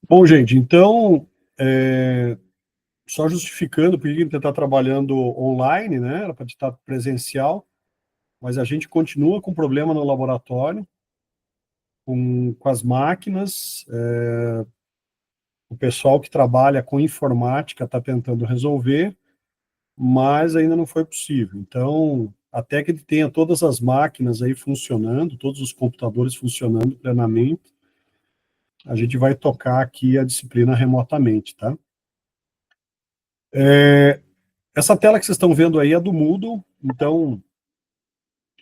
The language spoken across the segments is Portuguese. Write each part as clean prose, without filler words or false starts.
Bom, gente, então, só justificando por que a gente está trabalhando online, né? Era para estar presencial, mas a gente continua com problema no laboratório, com as máquinas. O pessoal que trabalha com informática está tentando resolver, mas ainda não foi possível. Então, até que ele tenha todas as máquinas aí funcionando, todos os computadores funcionando plenamente, a gente vai tocar aqui a disciplina remotamente, tá? Essa tela que vocês estão vendo aí é do Moodle, então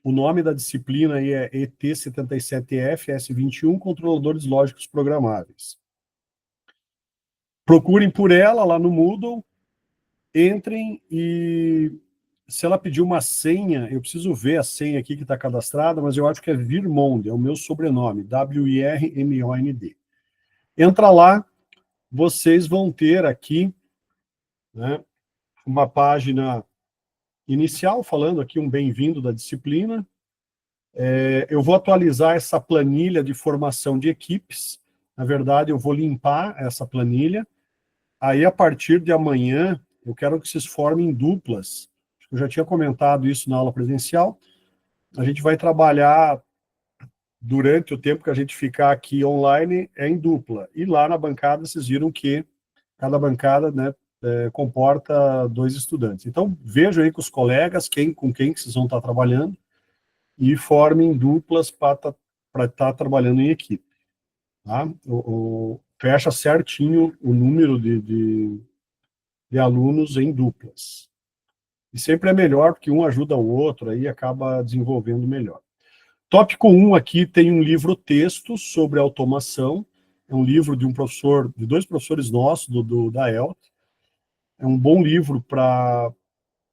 o nome da disciplina aí é ET77F S21, Controladores Lógicos Programáveis. Procurem por ela lá no Moodle, entrem e se ela pedir uma senha, eu preciso ver a senha aqui que está cadastrada, mas eu acho que é Virmond, é o meu sobrenome, W-I-R-M-O-N-D. Entra lá, vocês vão ter aqui, né, uma página inicial, falando aqui um bem-vindo da disciplina. Eu vou atualizar essa planilha de formação de equipes. Na verdade, eu vou limpar essa planilha. Aí, a partir de amanhã, eu quero que vocês formem duplas. Eu já tinha comentado isso na aula presencial. A gente vai trabalhar durante o tempo que a gente ficar aqui online em dupla. E lá na bancada, vocês viram que cada bancada, né, comporta 2 estudantes. Então, vejam aí com os colegas com quem que vocês vão estar trabalhando e formem duplas para estar trabalhando em equipe. Tá? Fecha certinho o número de alunos em duplas. E sempre é melhor, porque um ajuda o outro, aí acaba desenvolvendo melhor. Tópico 1 aqui tem um livro-texto sobre automação, é um livro de de 2 professores nossos, da ELT. É um bom livro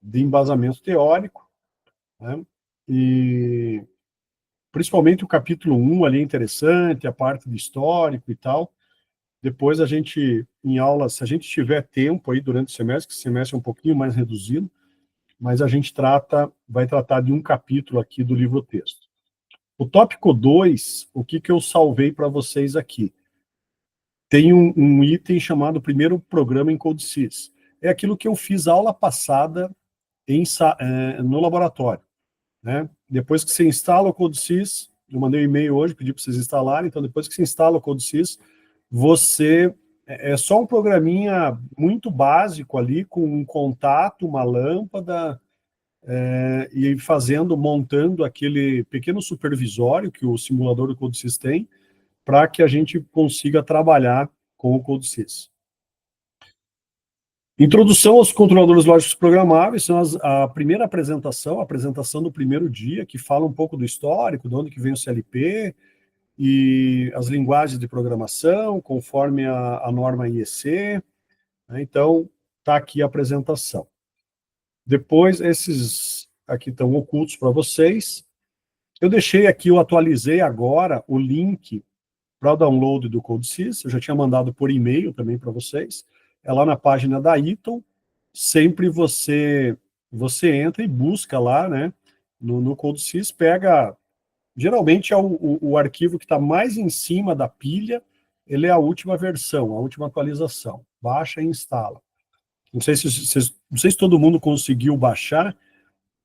de embasamento teórico, né? E principalmente o capítulo 1 ali é interessante, a parte do histórico e tal. Depois a gente, em aula, se a gente tiver tempo aí durante o semestre, que o semestre é um pouquinho mais reduzido, mas a gente vai tratar de um capítulo aqui do livro-texto. O tópico 2, o que eu salvei para vocês aqui? Tem um item chamado Primeiro Programa em CodeSys. É aquilo que eu fiz aula passada no laboratório, né? Depois que você instala o CodeSys, eu mandei um e-mail hoje, pedi para vocês instalarem, então depois que você instala o CodeSys, é só um programinha muito básico ali, com um contato, uma lâmpada, e montando aquele pequeno supervisório que o simulador do CodeSys tem, para que a gente consiga trabalhar com o CodeSys. Introdução aos controladores lógicos programáveis, são a primeira apresentação, a apresentação do primeiro dia, que fala um pouco do histórico, de onde que vem o CLP, e as linguagens de programação, conforme a norma IEC, né? Então, está aqui a apresentação. Depois, esses aqui estão ocultos para vocês. Eu deixei aqui, eu atualizei agora o link para o download do CodeSys, eu já tinha mandado por e-mail também para vocês. É lá na página da Eaton, sempre você entra e busca lá, né, no CodeSys, pega, geralmente é o arquivo que está mais em cima da pilha, ele é a última versão, a última atualização. Baixa e instala. Não sei se todo mundo conseguiu baixar,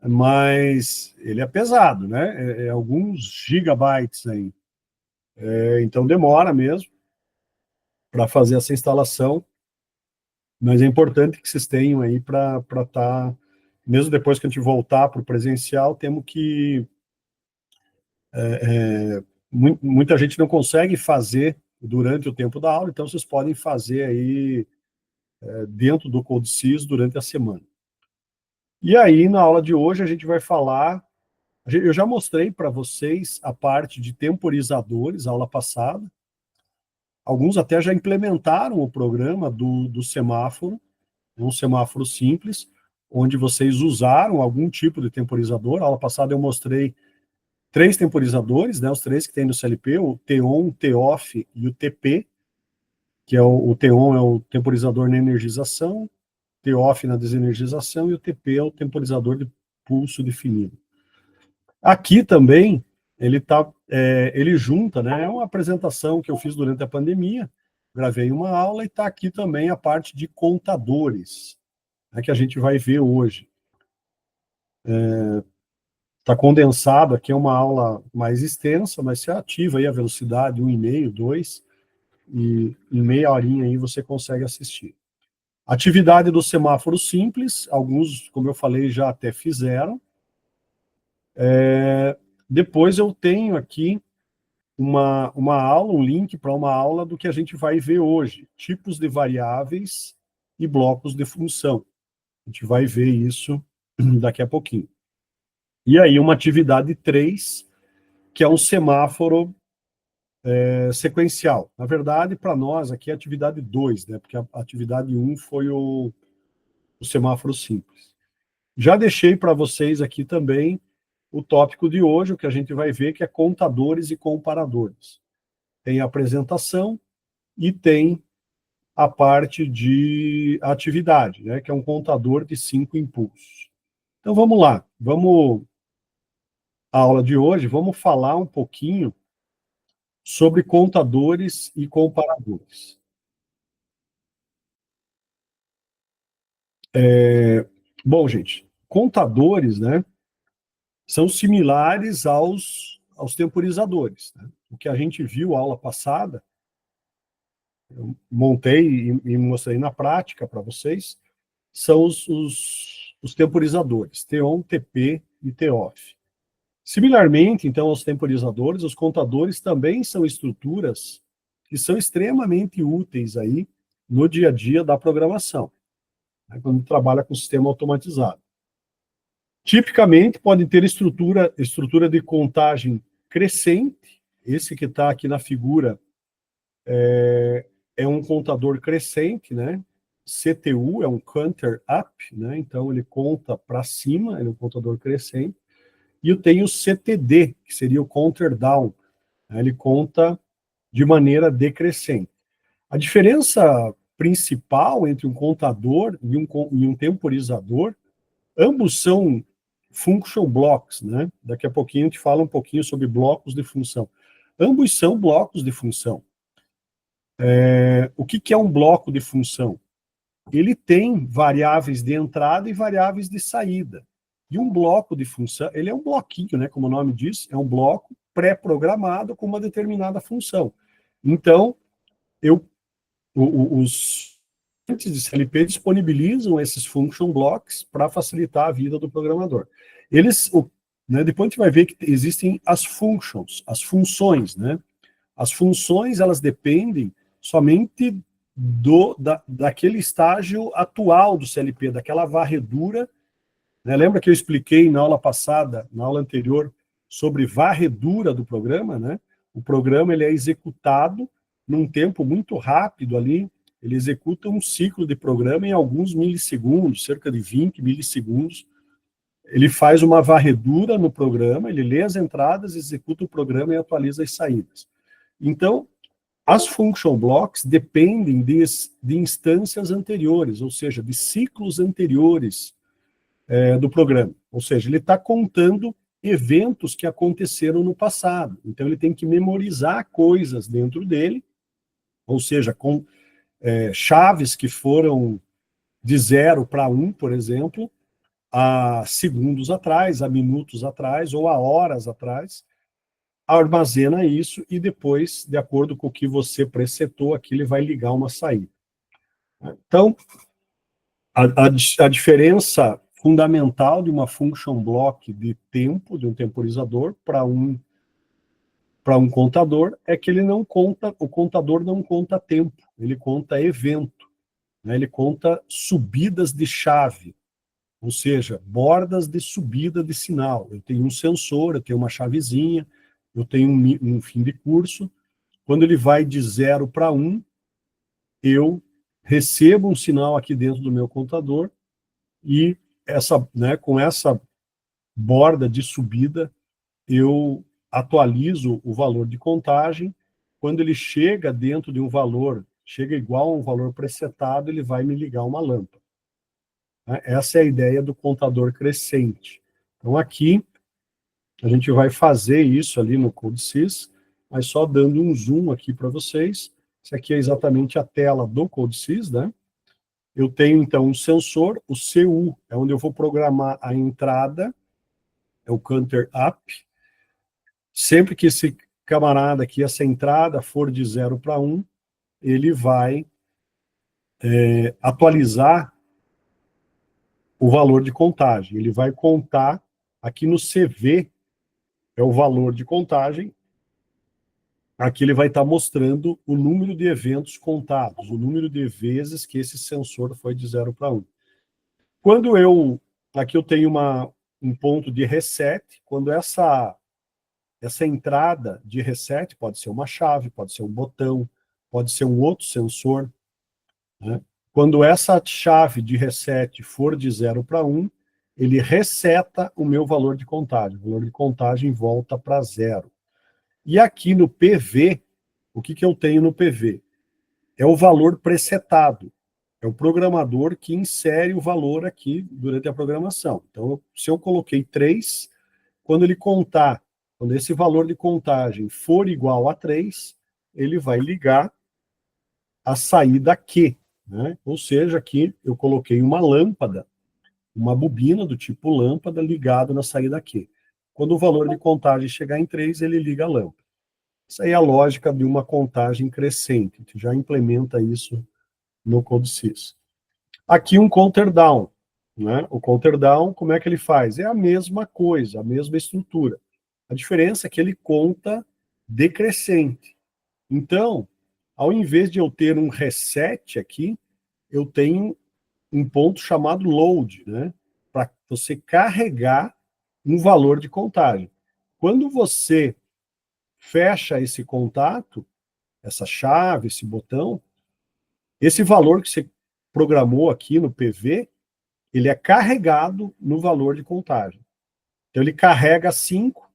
mas ele é pesado, né? É alguns gigabytes aí. Então demora mesmo para fazer essa instalação, mas é importante que vocês tenham aí para estar, mesmo depois que a gente voltar para o presencial, temos que... muita gente não consegue fazer durante o tempo da aula, então vocês podem fazer aí dentro do CodeSys durante a semana. E aí, na aula de hoje, a gente vai falar... Eu já mostrei para vocês a parte de temporizadores, a aula passada. Alguns até já implementaram o programa do semáforo, um semáforo simples, onde vocês usaram algum tipo de temporizador. A aula passada eu mostrei 3 temporizadores, né, os 3 que tem no CLP, o T-on, o T-off e o TP, que é o T-on é o temporizador na energização, o T-off na desenergização e o TP é o temporizador de pulso definido. Aqui também, ele junta, né, é uma apresentação que eu fiz durante a pandemia, gravei uma aula e está aqui também a parte de contadores, né, que a gente vai ver hoje. Está condensado, aqui é uma aula mais extensa, mas você ativa aí a velocidade 1,5, 2, e em meia horinha aí você consegue assistir. Atividade do semáforo simples, alguns, como eu falei, já até fizeram. Depois eu tenho aqui uma aula, um link para uma aula do que a gente vai ver hoje, tipos de variáveis e blocos de função. A gente vai ver isso daqui a pouquinho. E aí uma atividade 3, que é um semáforo sequencial. Na verdade, para nós aqui é atividade 2, né? Porque a atividade 1 foi o semáforo simples. Já deixei para vocês aqui também o tópico de hoje, o que a gente vai ver, que é contadores e comparadores. Tem a apresentação e tem a parte de atividade, né? Que é um contador de 5 impulsos. Então vamos lá, a aula de hoje, vamos falar um pouquinho sobre contadores e comparadores. Bom, gente, contadores, né, são similares aos temporizadores, né? O que a gente viu na aula passada, eu montei e mostrei na prática para vocês, são os temporizadores, TON, TP e TOF. Similarmente, então, aos temporizadores, os contadores também são estruturas que são extremamente úteis aí no dia a dia da programação, né, quando trabalha com sistema automatizado. Tipicamente, pode ter estrutura de contagem crescente. Esse que está aqui na figura é um contador crescente, né? CTU é um counter up, né? Então ele conta para cima, ele é um contador crescente. E eu tenho o CTD, que seria o counter down, né? Ele conta de maneira decrescente. A diferença principal entre um contador e um temporizador, ambos são function blocks, né? Daqui a pouquinho a gente fala um pouquinho sobre blocos de função. Ambos são blocos de função. O que é um bloco de função? Ele tem variáveis de entrada e variáveis de saída. E um bloco de função, ele é um bloquinho, né? Como o nome diz, é um bloco pré-programado com uma determinada função. Então, os clientes de CLP disponibilizam esses function blocks para facilitar a vida do programador. Né, depois a gente vai ver que existem as functions, as funções, né? As funções, elas dependem somente daquele estágio atual do CLP, daquela varredura, né? Lembra que eu expliquei na aula passada, na aula anterior, sobre varredura do programa, né? O programa ele é executado num tempo muito rápido ali, ele executa um ciclo de programa em alguns milissegundos, cerca de 20 milissegundos. Ele faz uma varredura no programa, ele lê as entradas, executa o programa e atualiza as saídas. Então, as function blocks dependem de instâncias anteriores, ou seja, de ciclos anteriores do programa. Ou seja, ele está contando eventos que aconteceram no passado. Então, ele tem que memorizar coisas dentro dele, ou seja, com chaves que foram de 0 para 1, por exemplo, há segundos atrás, há minutos atrás, ou há horas atrás, armazena isso e depois, de acordo com o que você presetou aqui, ele vai ligar uma saída. Então, a diferença fundamental de uma function block de tempo, de um temporizador, para um contador, é que ele não conta, o contador não conta tempo, ele conta evento, né? Ele conta subidas de chave, ou seja, bordas de subida de sinal. Eu tenho um sensor, eu tenho uma chavezinha, eu tenho um fim de curso. Quando ele vai de 0 para 1, eu recebo um sinal aqui dentro do meu contador e né, com essa borda de subida, eu atualizo o valor de contagem. Quando ele chega dentro de um valor, chega igual a um valor presetado, ele vai me ligar uma lâmpada. Essa é a ideia do contador crescente. Então, aqui, a gente vai fazer isso ali no CodeSys, mas só dando um zoom aqui para vocês Isso aqui é exatamente a tela do CodeSys, né? Eu tenho, então, um sensor, o CU, é onde eu vou programar a entrada, é o counter up. Sempre que esse camarada aqui, essa entrada for de 0 para 1, ele vai atualizar o valor de contagem. Ele vai contar, aqui no CV, é o valor de contagem, aqui ele vai estar mostrando o número de eventos contados, o número de vezes que esse sensor foi de 0 para 1. Quando aqui eu tenho um ponto de reset, quando essa entrada de reset pode ser uma chave, pode ser um botão, pode ser um outro sensor, né? Quando essa chave de reset for de 0 para 1, ele reseta o meu valor de contagem. O valor de contagem volta para 0. E aqui no PV, o que eu tenho no PV? É o valor presetado. É o programador que insere o valor aqui durante a programação. Então, se eu coloquei 3, quando ele contar, quando esse valor de contagem for igual a 3, ele vai ligar a saída Q, né? Ou seja, aqui eu coloquei uma lâmpada, uma bobina do tipo lâmpada ligado na saída Q. Quando o valor de contagem chegar em 3, ele liga a lâmpada. Essa aí é a lógica de uma contagem crescente. A gente já implementa isso no CodeSys. Aqui um counter down, né? O counter down, como é que ele faz? É a mesma coisa, a mesma estrutura. A diferença é que ele conta decrescente. Então, ao invés de eu ter um reset aqui, eu tenho um ponto chamado load, né? Para você carregar um valor de contagem. Quando você fecha esse contato, essa chave, esse botão, esse valor que você programou aqui no PV, ele é carregado no valor de contagem. Então, ele carrega 5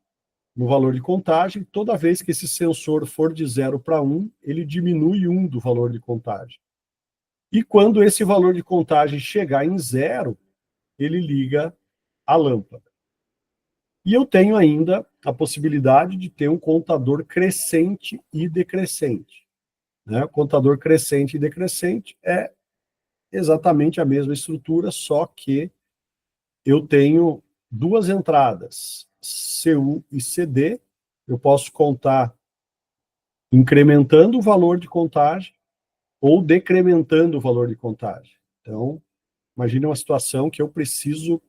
no valor de contagem. Toda vez que esse sensor for de 0 para 1, ele diminui 1 do valor de contagem. E quando esse valor de contagem chegar em 0, ele liga a lâmpada. E eu tenho ainda a possibilidade de ter um contador crescente e decrescente, né? O contador crescente e decrescente é exatamente a mesma estrutura, só que eu tenho duas entradas, CU e CD. Eu posso contar incrementando o valor de contagem ou decrementando o valor de contagem. Então, imagine uma situação que eu preciso,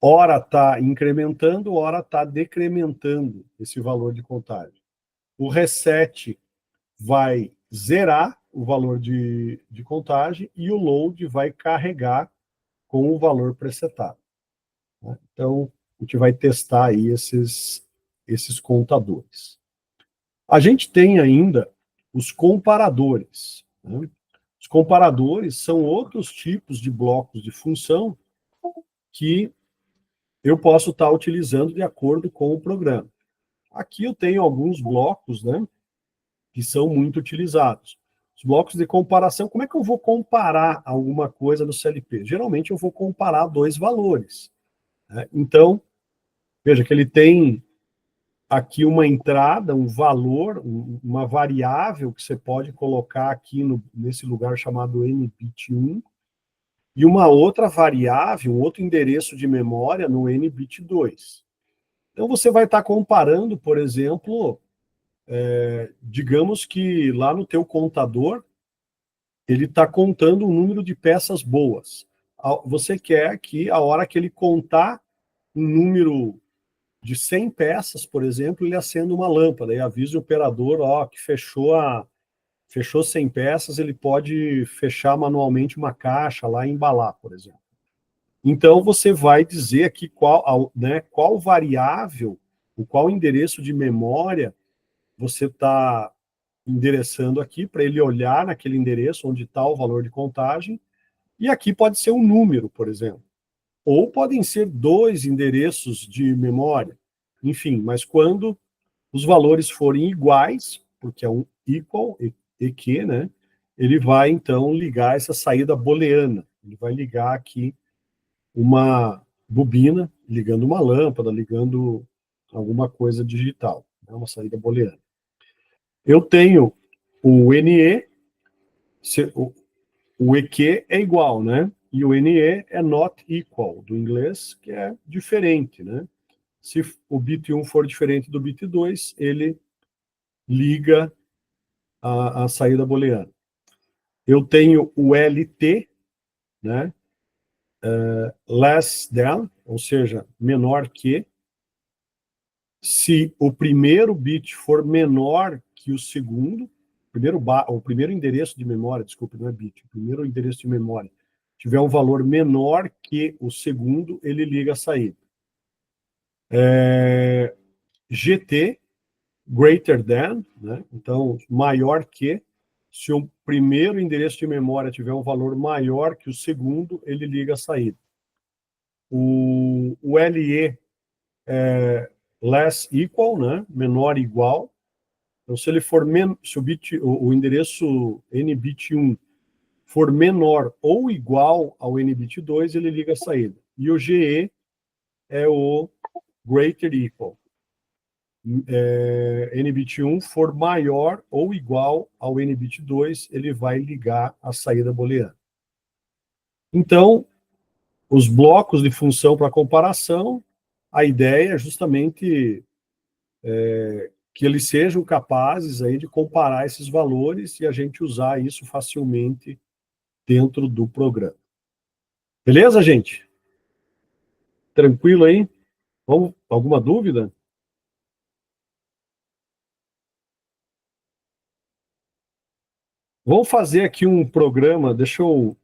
ora está incrementando, ora está decrementando esse valor de contagem. O reset vai zerar o valor de contagem e o load vai carregar com o valor presetado. Então, a gente vai testar aí esses contadores. A gente tem ainda os comparadores, né? Os comparadores são outros tipos de blocos de função que eu posso estar utilizando de acordo com o programa. Aqui eu tenho alguns blocos, né, que são muito utilizados. Os blocos de comparação, como é que eu vou comparar alguma coisa no CLP? Geralmente eu vou comparar dois valores, né? Então, veja que ele tem aqui uma entrada, um valor, uma variável que você pode colocar aqui nesse lugar chamado nbit1, e uma outra variável, um outro endereço de memória no nbit2. Então você vai estar comparando, por exemplo, digamos que lá no teu contador, ele está contando um número de peças boas. Você quer que a hora que ele contar um número de 100 peças, por exemplo, ele acenda uma lâmpada e avisa o operador, que fechou 100 peças, ele pode fechar manualmente uma caixa lá e embalar, por exemplo. Então, você vai dizer aqui qual variável, qual endereço de memória você está endereçando aqui, para ele olhar naquele endereço onde está o valor de contagem, e aqui pode ser um número, por exemplo. Ou podem ser dois endereços de memória, enfim, mas quando os valores forem iguais, porque é um equal, EQ, né? Ele vai, então, ligar essa saída booleana. Ele vai ligar aqui uma bobina, ligando uma lâmpada, ligando alguma coisa digital, né? Uma saída booleana. Eu tenho o NE, o EQ é igual, né? E o NE é not equal, do inglês, que é diferente, né? Se o bit 1 for diferente do bit 2, ele liga a saída booleana. Eu tenho o LT, né? Less than, ou seja, menor que. Se o primeiro bit for menor que o segundo, o primeiro endereço de memória, desculpa, não é bit, o primeiro endereço de memória tiver um valor menor que o segundo, ele liga a saída. GT, greater than, né? Então, maior que. Se o primeiro endereço de memória tiver um valor maior que o segundo, ele liga a saída. O LE é less equal, né? Menor igual. Então, se ele for se o endereço NBit1 for menor ou igual ao NBit2, ele liga a saída. E o GE é o greater equal. NBit1 for maior ou igual ao NBit2, ele vai ligar a saída booleana. Então, os blocos de função para comparação, a ideia é justamente que eles sejam capazes aí de comparar esses valores e a gente usar isso facilmente dentro do programa. Beleza, gente? Tranquilo aí? Alguma dúvida? Vamos fazer aqui um programa, deixa eu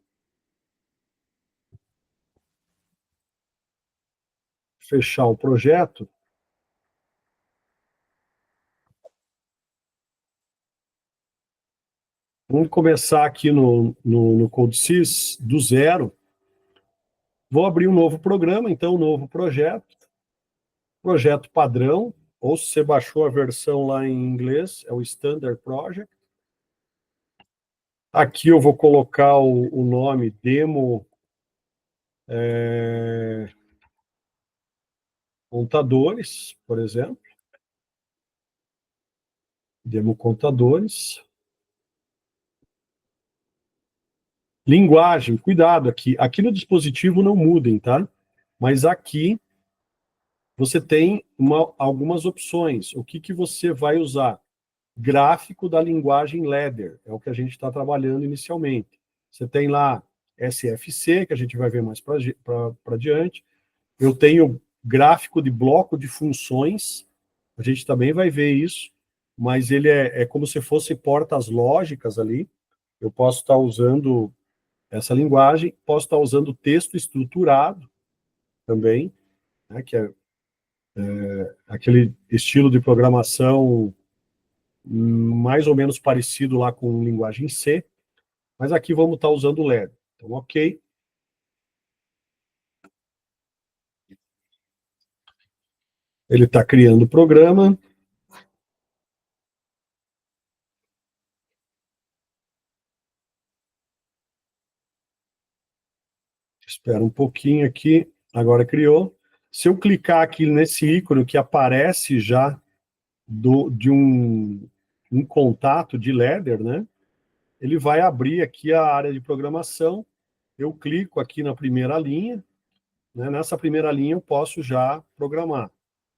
fechar o projeto. Vamos começar aqui no CodeSys do zero. Vou abrir um novo programa, então, um novo projeto. Projeto padrão, ou se você baixou a versão lá em inglês, é o Standard Project. Aqui eu vou colocar o nome demo contadores, por exemplo. Demo contadores. Linguagem, cuidado aqui. Aqui no dispositivo não mudem, tá? Mas aqui você tem algumas opções. O que você vai usar? Gráfico da linguagem Ladder, é o que a gente está trabalhando inicialmente. Você tem lá SFC, que a gente vai ver mais para diante. Eu tenho gráfico de bloco de funções, a gente também vai ver isso, mas ele é como se fosse portas lógicas ali. Eu posso estar usando essa linguagem, posso estar usando texto estruturado também, né, que é aquele estilo de programação mais ou menos parecido lá com linguagem C, mas aqui vamos estar usando o LED. Então, ok. Ele está criando o programa. Espera um pouquinho aqui. Agora criou. Se eu clicar aqui nesse ícone que aparece já de um contato de ladder, né? Ele vai abrir aqui a área de programação. Eu clico aqui na primeira linha, né? Nessa primeira linha eu posso já programar.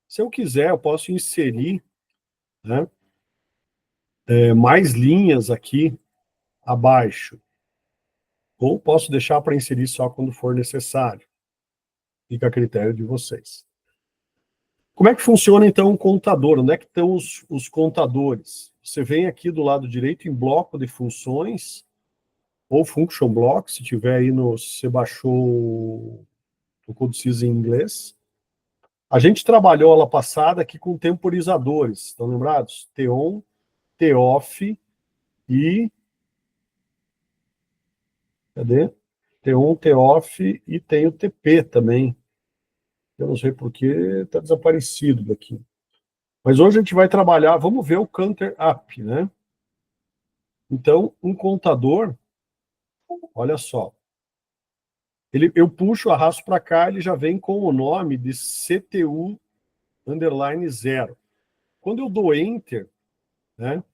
Se eu quiser, eu posso inserir, né, mais linhas aqui abaixo. Ou posso deixar para inserir só quando for necessário. Fica a critério de vocês. Como é que funciona, então, um contador? Onde é que estão os contadores? Você vem aqui do lado direito em bloco de funções, ou function block, se tiver aí você baixou o CodeSys em inglês. A gente trabalhou aula passada aqui com temporizadores, estão lembrados? T-on, T-off e... Cadê? T-on, T-off e tem o TP também. Eu não sei porque está desaparecido daqui. Mas hoje a gente vai trabalhar, vamos ver o counter up, né? Então, um contador, olha só, eu puxo, arrasto para cá, ele já vem com o nome de CTU_0. Quando eu dou Enter, né,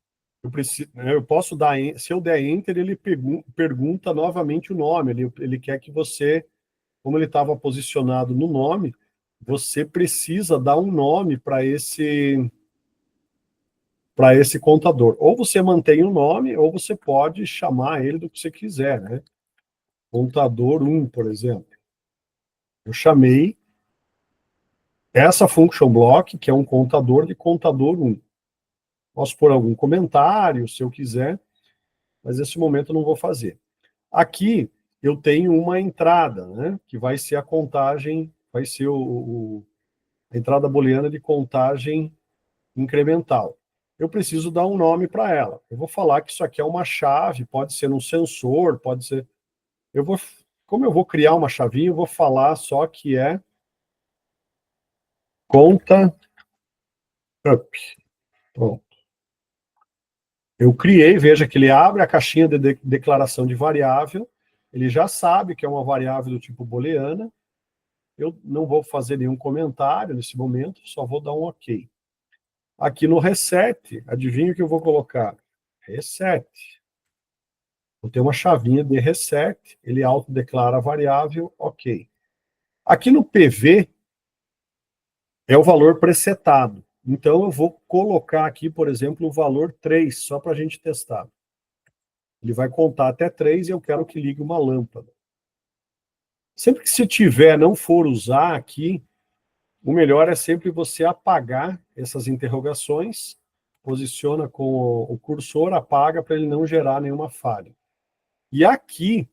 eu posso dar, se eu der Enter, ele pergunta novamente o nome, ele quer que você, como ele estava posicionado no nome, você precisa dar um nome para esse contador. Ou você mantém o nome, ou você pode chamar ele do que você quiser, né? Contador 1, por exemplo. Eu chamei essa function block, que é um contador, de contador 1. Posso pôr algum comentário, se eu quiser, mas nesse momento eu não vou fazer. Aqui eu tenho uma entrada, né, que vai ser a contagem, vai ser a entrada booleana de contagem incremental. Eu preciso dar um nome para ela. Eu vou falar que isso aqui é uma chave, pode ser um sensor, pode ser... Como eu vou criar uma chavinha, eu vou falar só que é conta up. Pronto. Eu criei, veja que ele abre a caixinha de declaração de variável, ele já sabe que é uma variável do tipo booleana, eu não vou fazer nenhum comentário nesse momento, só vou dar um OK. Aqui no reset, adivinha o que eu vou colocar? Reset. Vou ter uma chavinha de reset, ele autodeclara a variável, OK. Aqui no PV, é o valor presetado. Então, eu vou colocar aqui, por exemplo, o valor 3, só para a gente testar. Ele vai contar até 3 e eu quero que ligue uma lâmpada. Sempre que se tiver, não for usar aqui, o melhor é sempre você apagar essas interrogações, posiciona com o cursor, apaga para ele não gerar nenhuma falha. E aqui,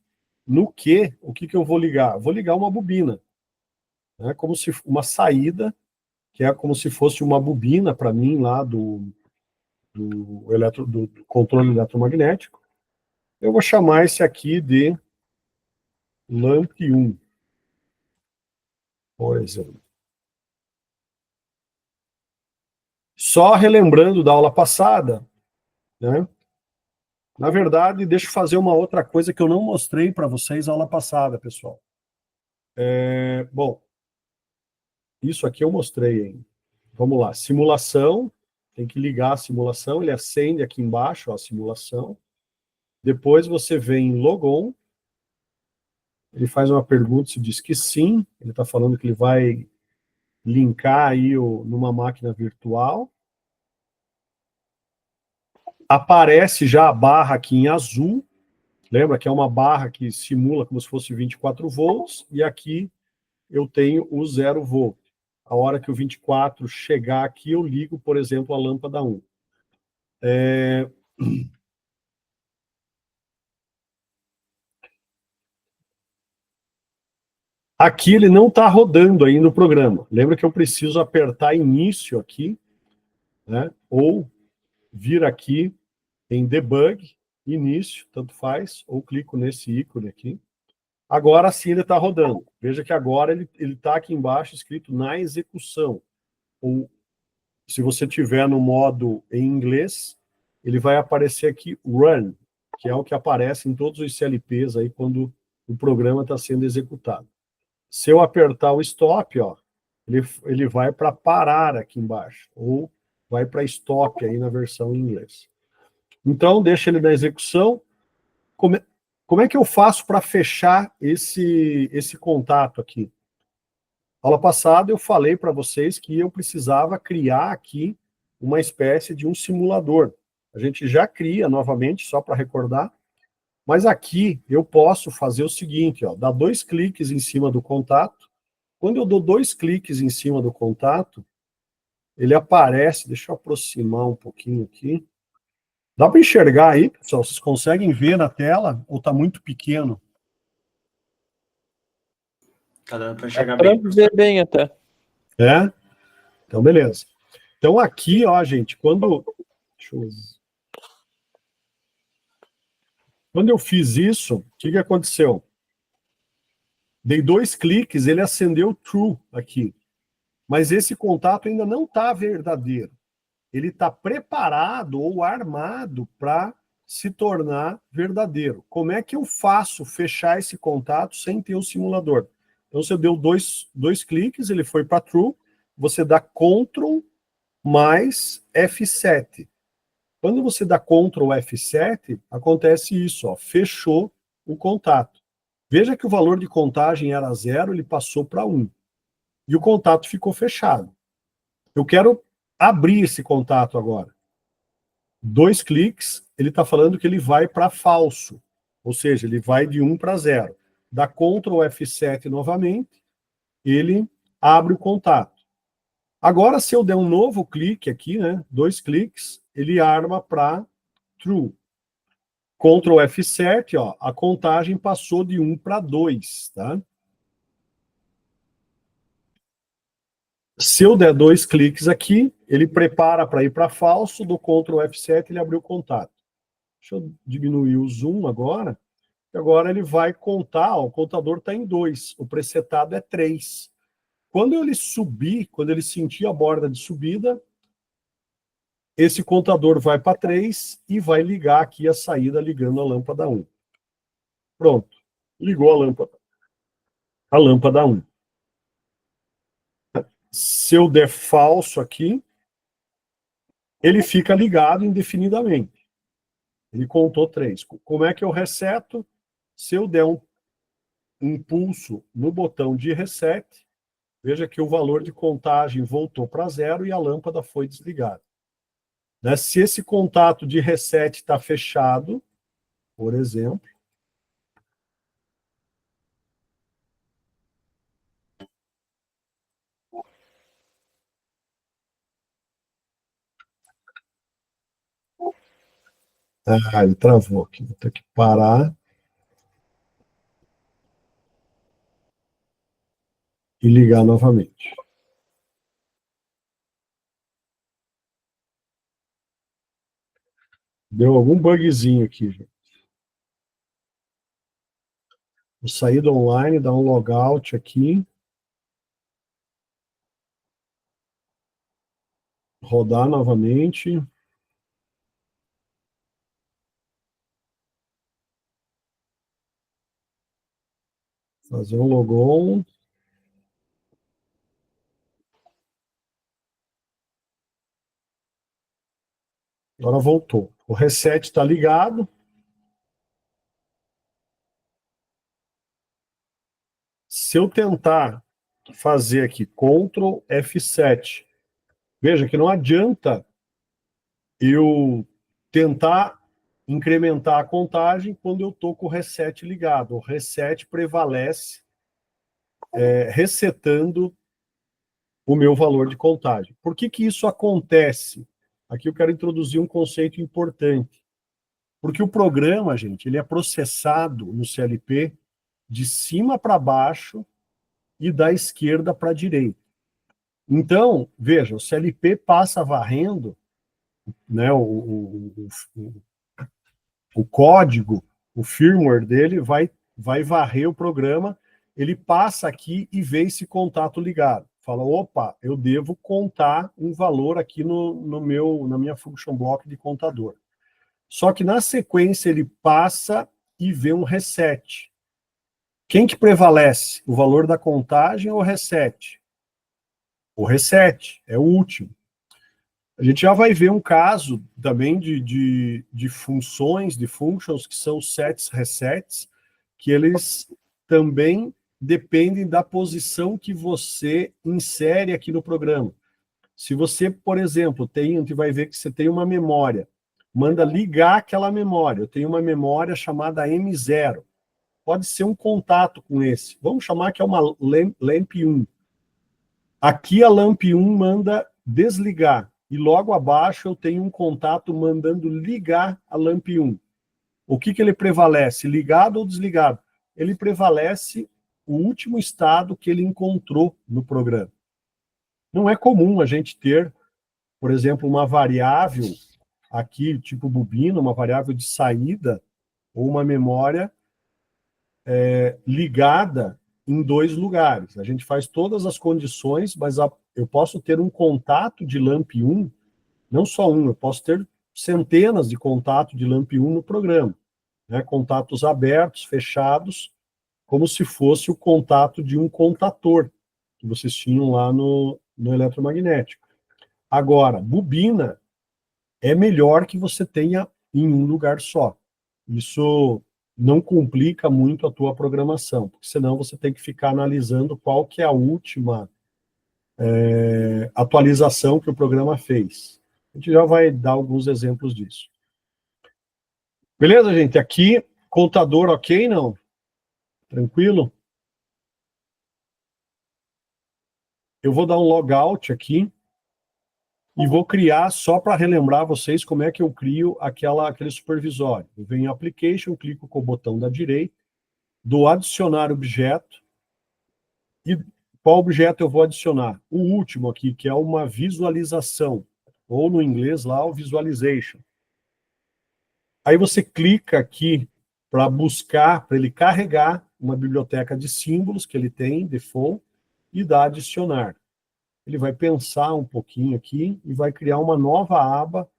no Q, o que eu vou ligar? Vou ligar uma bobina, né, como se uma saída, que é como se fosse uma bobina para mim lá do controle eletromagnético. Eu vou chamar esse aqui de LAMP1, por exemplo. Só relembrando da aula passada, né? Na verdade, deixa eu fazer uma outra coisa que eu não mostrei para vocês na aula passada, pessoal. Bom, isso aqui eu mostrei, hein? Vamos lá, simulação, tem que ligar a simulação, ele acende aqui embaixo ó, a simulação. Depois você vem em logon, ele faz uma pergunta, se diz que sim, ele está falando que ele vai linkar aí numa máquina virtual. Aparece já a barra aqui em azul, lembra que é uma barra que simula como se fosse 24 volts, e aqui eu tenho o 0 volt. A hora que o 24 chegar aqui, eu ligo, por exemplo, a lâmpada 1. Aqui ele não está rodando ainda o programa. Lembra que eu preciso apertar início aqui, né? Ou vir aqui em debug, início, tanto faz, ou clico nesse ícone aqui. Agora sim ele está rodando. Veja que agora ele está aqui embaixo escrito na execução. Ou, se você tiver no modo em inglês, ele vai aparecer aqui run, que é o que aparece em todos os CLPs aí quando o programa está sendo executado. Se eu apertar o stop, ó, ele vai para parar aqui embaixo, ou vai para stop aí na versão em inglês. Então, deixa ele na execução. Como é que eu faço para fechar esse contato aqui? Aula passada eu falei para vocês que eu precisava criar aqui uma espécie de um simulador. A gente já cria novamente, só para recordar, mas aqui eu posso fazer o seguinte, ó, dar 2 cliques em cima do contato. Quando eu dou 2 cliques em cima do contato, ele aparece, deixa eu aproximar um pouquinho aqui. Dá para enxergar aí, pessoal? Vocês conseguem ver na tela ou está muito pequeno? Tá dando para enxergar bem. Dá para ver bem até. É? Então, beleza. Então, aqui, ó, gente, quando eu fiz isso, o que aconteceu? Dei 2 cliques, ele acendeu true aqui. Mas esse contato ainda não está verdadeiro. Ele está preparado ou armado para se tornar verdadeiro. Como é que eu faço fechar esse contato sem ter o simulador? Então, você deu dois cliques, ele foi para true, você dá Ctrl mais F7. Quando você dá Ctrl F7, acontece isso, ó, fechou o contato. Veja que o valor de contagem era 0, ele passou para 1. E o contato ficou fechado. Eu quero abrir esse contato agora. 2 cliques, ele está falando que ele vai para falso. Ou seja, ele vai de 1 para 0. Dá Ctrl F7 novamente, ele abre o contato. Agora, se eu der um novo clique aqui, né, 2 cliques, ele arma para true. Ctrl F7, ó, a contagem passou de 1 para 2, tá? Se eu der 2 cliques aqui, ele prepara para ir para falso, do Ctrl F7 ele abriu o contato. Deixa eu diminuir o zoom agora. Agora ele vai contar, ó, o contador está em 2, o presetado é 3. Quando ele subir, quando ele sentir a borda de subida, esse contador vai para 3 e vai ligar aqui a saída ligando a lâmpada 1. Pronto, ligou a lâmpada 1. Se eu der falso aqui, ele fica ligado indefinidamente. Ele contou 3. Como é que eu reseto? Se eu der um impulso no botão de reset, veja que o valor de contagem voltou para 0 e a lâmpada foi desligada. Né? Se esse contato de reset está fechado, por exemplo, ele travou aqui, vou ter que parar e ligar novamente. Deu algum bugzinho aqui, gente. Vou sair do online, dar um logout aqui. Rodar novamente. Fazer um logon. Agora voltou. O reset está ligado. Se eu tentar fazer aqui Ctrl F7, veja que não adianta eu tentar incrementar a contagem quando eu estou com o reset ligado. O reset prevalece resetando o meu valor de contagem. Por que que isso acontece? Aqui eu quero introduzir um conceito importante. Porque o programa, gente, ele é processado no CLP de cima para baixo e da esquerda para a direita. Então, veja, o CLP passa varrendo, né, o código, o firmware dele vai varrer o programa, ele passa aqui e vê esse contato ligado. Fala, opa, eu devo contar um valor aqui na minha function block de contador. Só que na sequência ele passa e vê um reset. Quem que prevalece? O valor da contagem ou o reset? O reset é o último. A gente já vai ver um caso também de funções, de functions, que são sets resets, que eles também dependem da posição que você insere aqui no programa. Se você, por exemplo, a gente vai ver que você tem uma memória, manda ligar aquela memória. Eu tenho uma memória chamada M0. Pode ser um contato com esse. Vamos chamar que é uma LAMP1. Aqui a LAMP1 manda desligar. E logo abaixo eu tenho um contato mandando ligar a LAMP1. O que ele prevalece? Ligado ou desligado? Ele prevalece o último estado que ele encontrou no programa. Não é comum a gente ter, por exemplo, uma variável aqui, tipo bobina, uma variável de saída, ou uma memória ligada em 2 lugares. A gente faz todas as condições, mas eu posso ter um contato de LAMP1, não só um, eu posso ter centenas de contatos de LAMP1 no programa, né? Contatos abertos, fechados, como se fosse o contato de um contator, que vocês tinham lá no eletromagnético. Agora, bobina, é melhor que você tenha em um lugar só. Isso não complica muito a tua programação, porque senão você tem que ficar analisando qual que é a última atualização que o programa fez. A gente já vai dar alguns exemplos disso. Beleza, gente? Aqui, contador ok, não? Tranquilo? Eu vou dar um logout aqui e vou criar, só para relembrar vocês como é que eu crio aquele supervisório. Eu venho em Application, clico com o botão da direita, dou adicionar objeto, e qual objeto eu vou adicionar? O último aqui, que é uma visualização, ou no inglês lá, o visualization. Aí você clica aqui para buscar, para ele carregar uma biblioteca de símbolos que ele tem, default, e dá adicionar. Ele vai pensar um pouquinho aqui e vai criar uma nova aba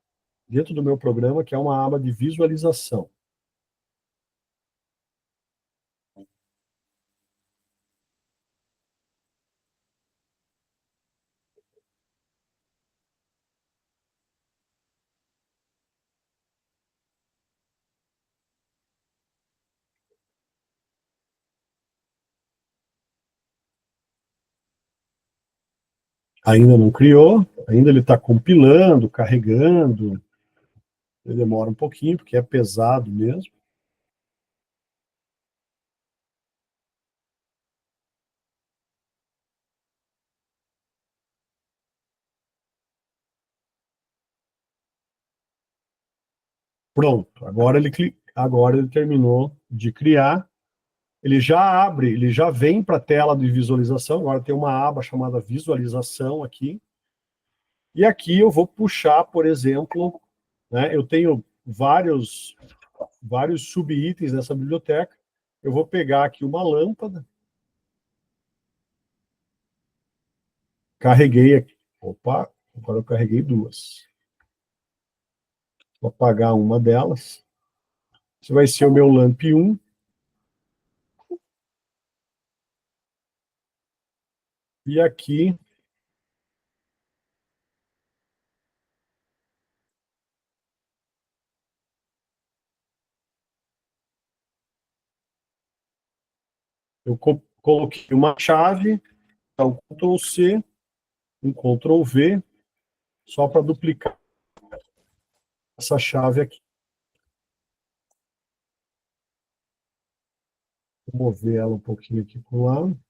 dentro do meu programa, que é uma aba de visualização. Ainda não criou, ainda ele está compilando, carregando. Ele demora um pouquinho, porque é pesado mesmo. Pronto, agora ele terminou de criar. Ele já abre, ele já vem para a tela de visualização. Agora tem uma aba chamada visualização aqui. E aqui eu vou puxar, por exemplo, né, eu tenho vários subitens nessa biblioteca. Eu vou pegar aqui uma lâmpada. Carreguei aqui. Opa, agora eu carreguei duas. Vou apagar uma delas. Esse vai ser o meu LAMP 1. E aqui eu coloquei uma chave, um Ctrl+C, um Ctrl+V, só para duplicar essa chave aqui. Vou mover ela um pouquinho aqui para o lado.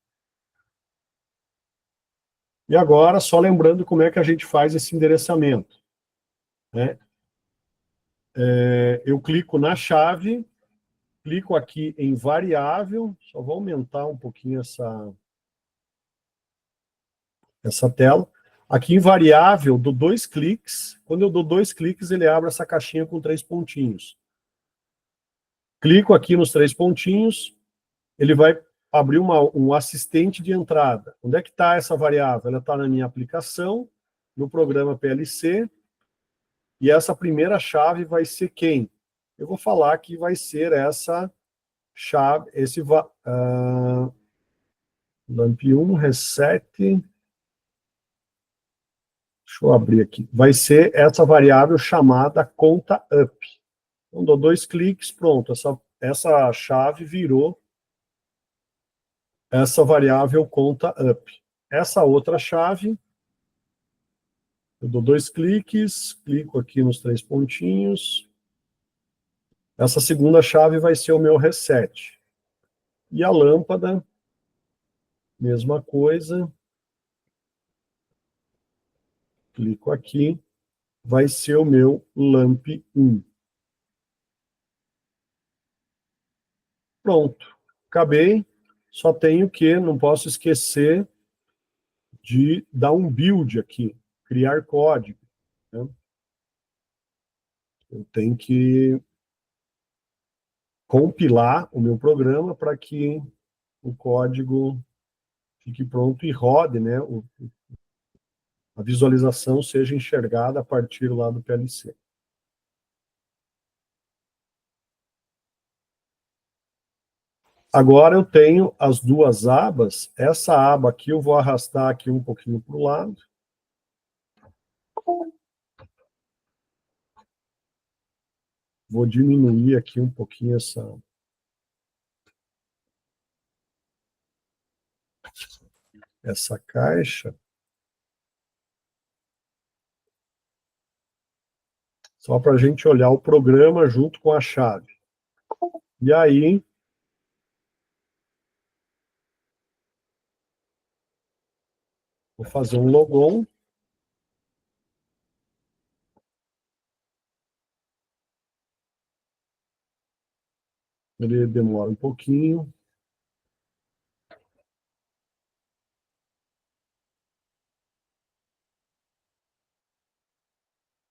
E agora, só lembrando como é que a gente faz esse endereçamento. Né? Eu clico na chave, clico aqui em variável, só vou aumentar um pouquinho essa tela. Aqui em variável, dou 2 cliques. Quando eu dou 2 cliques, ele abre essa caixinha com 3 pontinhos. Clico aqui nos 3 pontinhos, ele vai abrir um assistente de entrada. Onde é que está essa variável? Ela está na minha aplicação, no programa PLC, e essa primeira chave vai ser quem? Eu vou falar que vai ser essa chave, LAMP1 reset. Deixa eu abrir aqui. Vai ser essa variável chamada conta up. Então, dou 2 cliques, pronto. Essa chave virou essa variável conta up. Essa outra chave, eu dou 2 cliques, clico aqui nos 3 pontinhos. Essa segunda chave vai ser o meu reset. E a lâmpada, mesma coisa. Clico aqui, vai ser o meu LAMP 1. Pronto, acabei. Só tenho que, não posso esquecer de dar um build aqui, criar código. Né? Eu tenho que compilar o meu programa para que o código fique pronto e rode, né? A visualização seja enxergada a partir lá do PLC. Agora eu tenho as duas abas. Essa aba aqui eu vou arrastar aqui um pouquinho para o lado. Vou diminuir aqui um pouquinho essa caixa. Só para a gente olhar o programa junto com a chave. E aí, vou fazer um logon. Ele demora um pouquinho.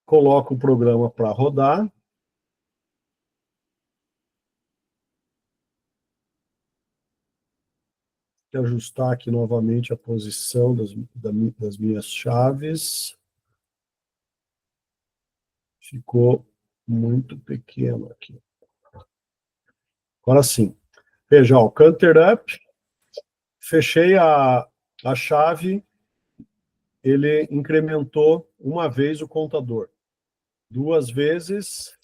Coloco o programa para rodar. Vou ajustar aqui novamente a posição das minhas chaves. Ficou muito pequeno aqui. Agora sim. Veja, ó, Counter Up. Fechei a chave. Ele incrementou uma vez o contador. 2 vezes,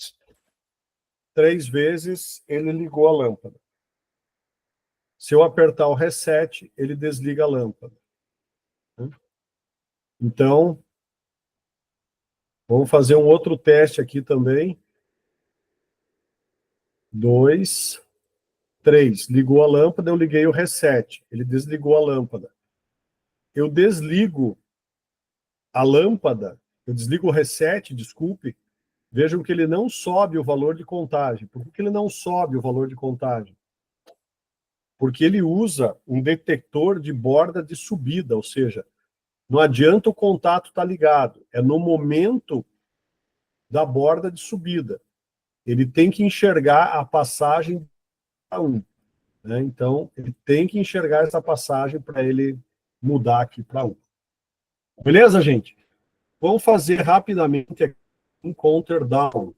3 vezes, ele ligou a lâmpada. Se eu apertar o reset, ele desliga a lâmpada. Então, vamos fazer um outro teste aqui também. 2, 3. Ligou a lâmpada, eu liguei o reset. Ele desligou a lâmpada. Eu desligo a lâmpada, eu desligo o reset, desculpe. Vejam que ele não sobe o valor de contagem. Por que ele não sobe o valor de contagem? Porque ele usa um detector de borda de subida, ou seja, não adianta o contato estar ligado, é no momento da borda de subida. Ele tem que enxergar a passagem para 1. Né? Então, ele tem que enxergar essa passagem para ele mudar aqui para 1. Beleza, gente? Vamos fazer rapidamente aqui um counter down.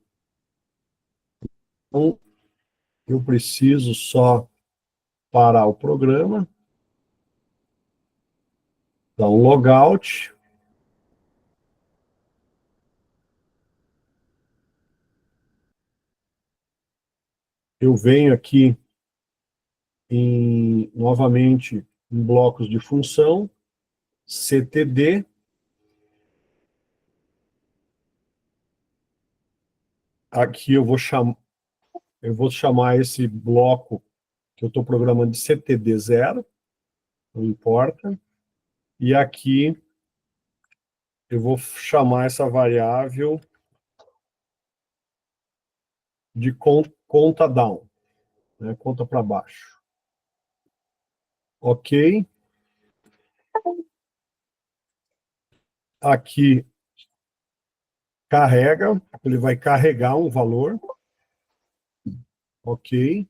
Então, eu preciso só parar o programa, dar um logout. Eu venho aqui novamente em blocos de função, CTD. Aqui eu vou chamar esse bloco que eu estou programando de CTD0, não importa. E aqui eu vou chamar essa variável de conta down, né, conta para baixo. Ok. Aqui carrega, ele vai carregar um valor. Ok.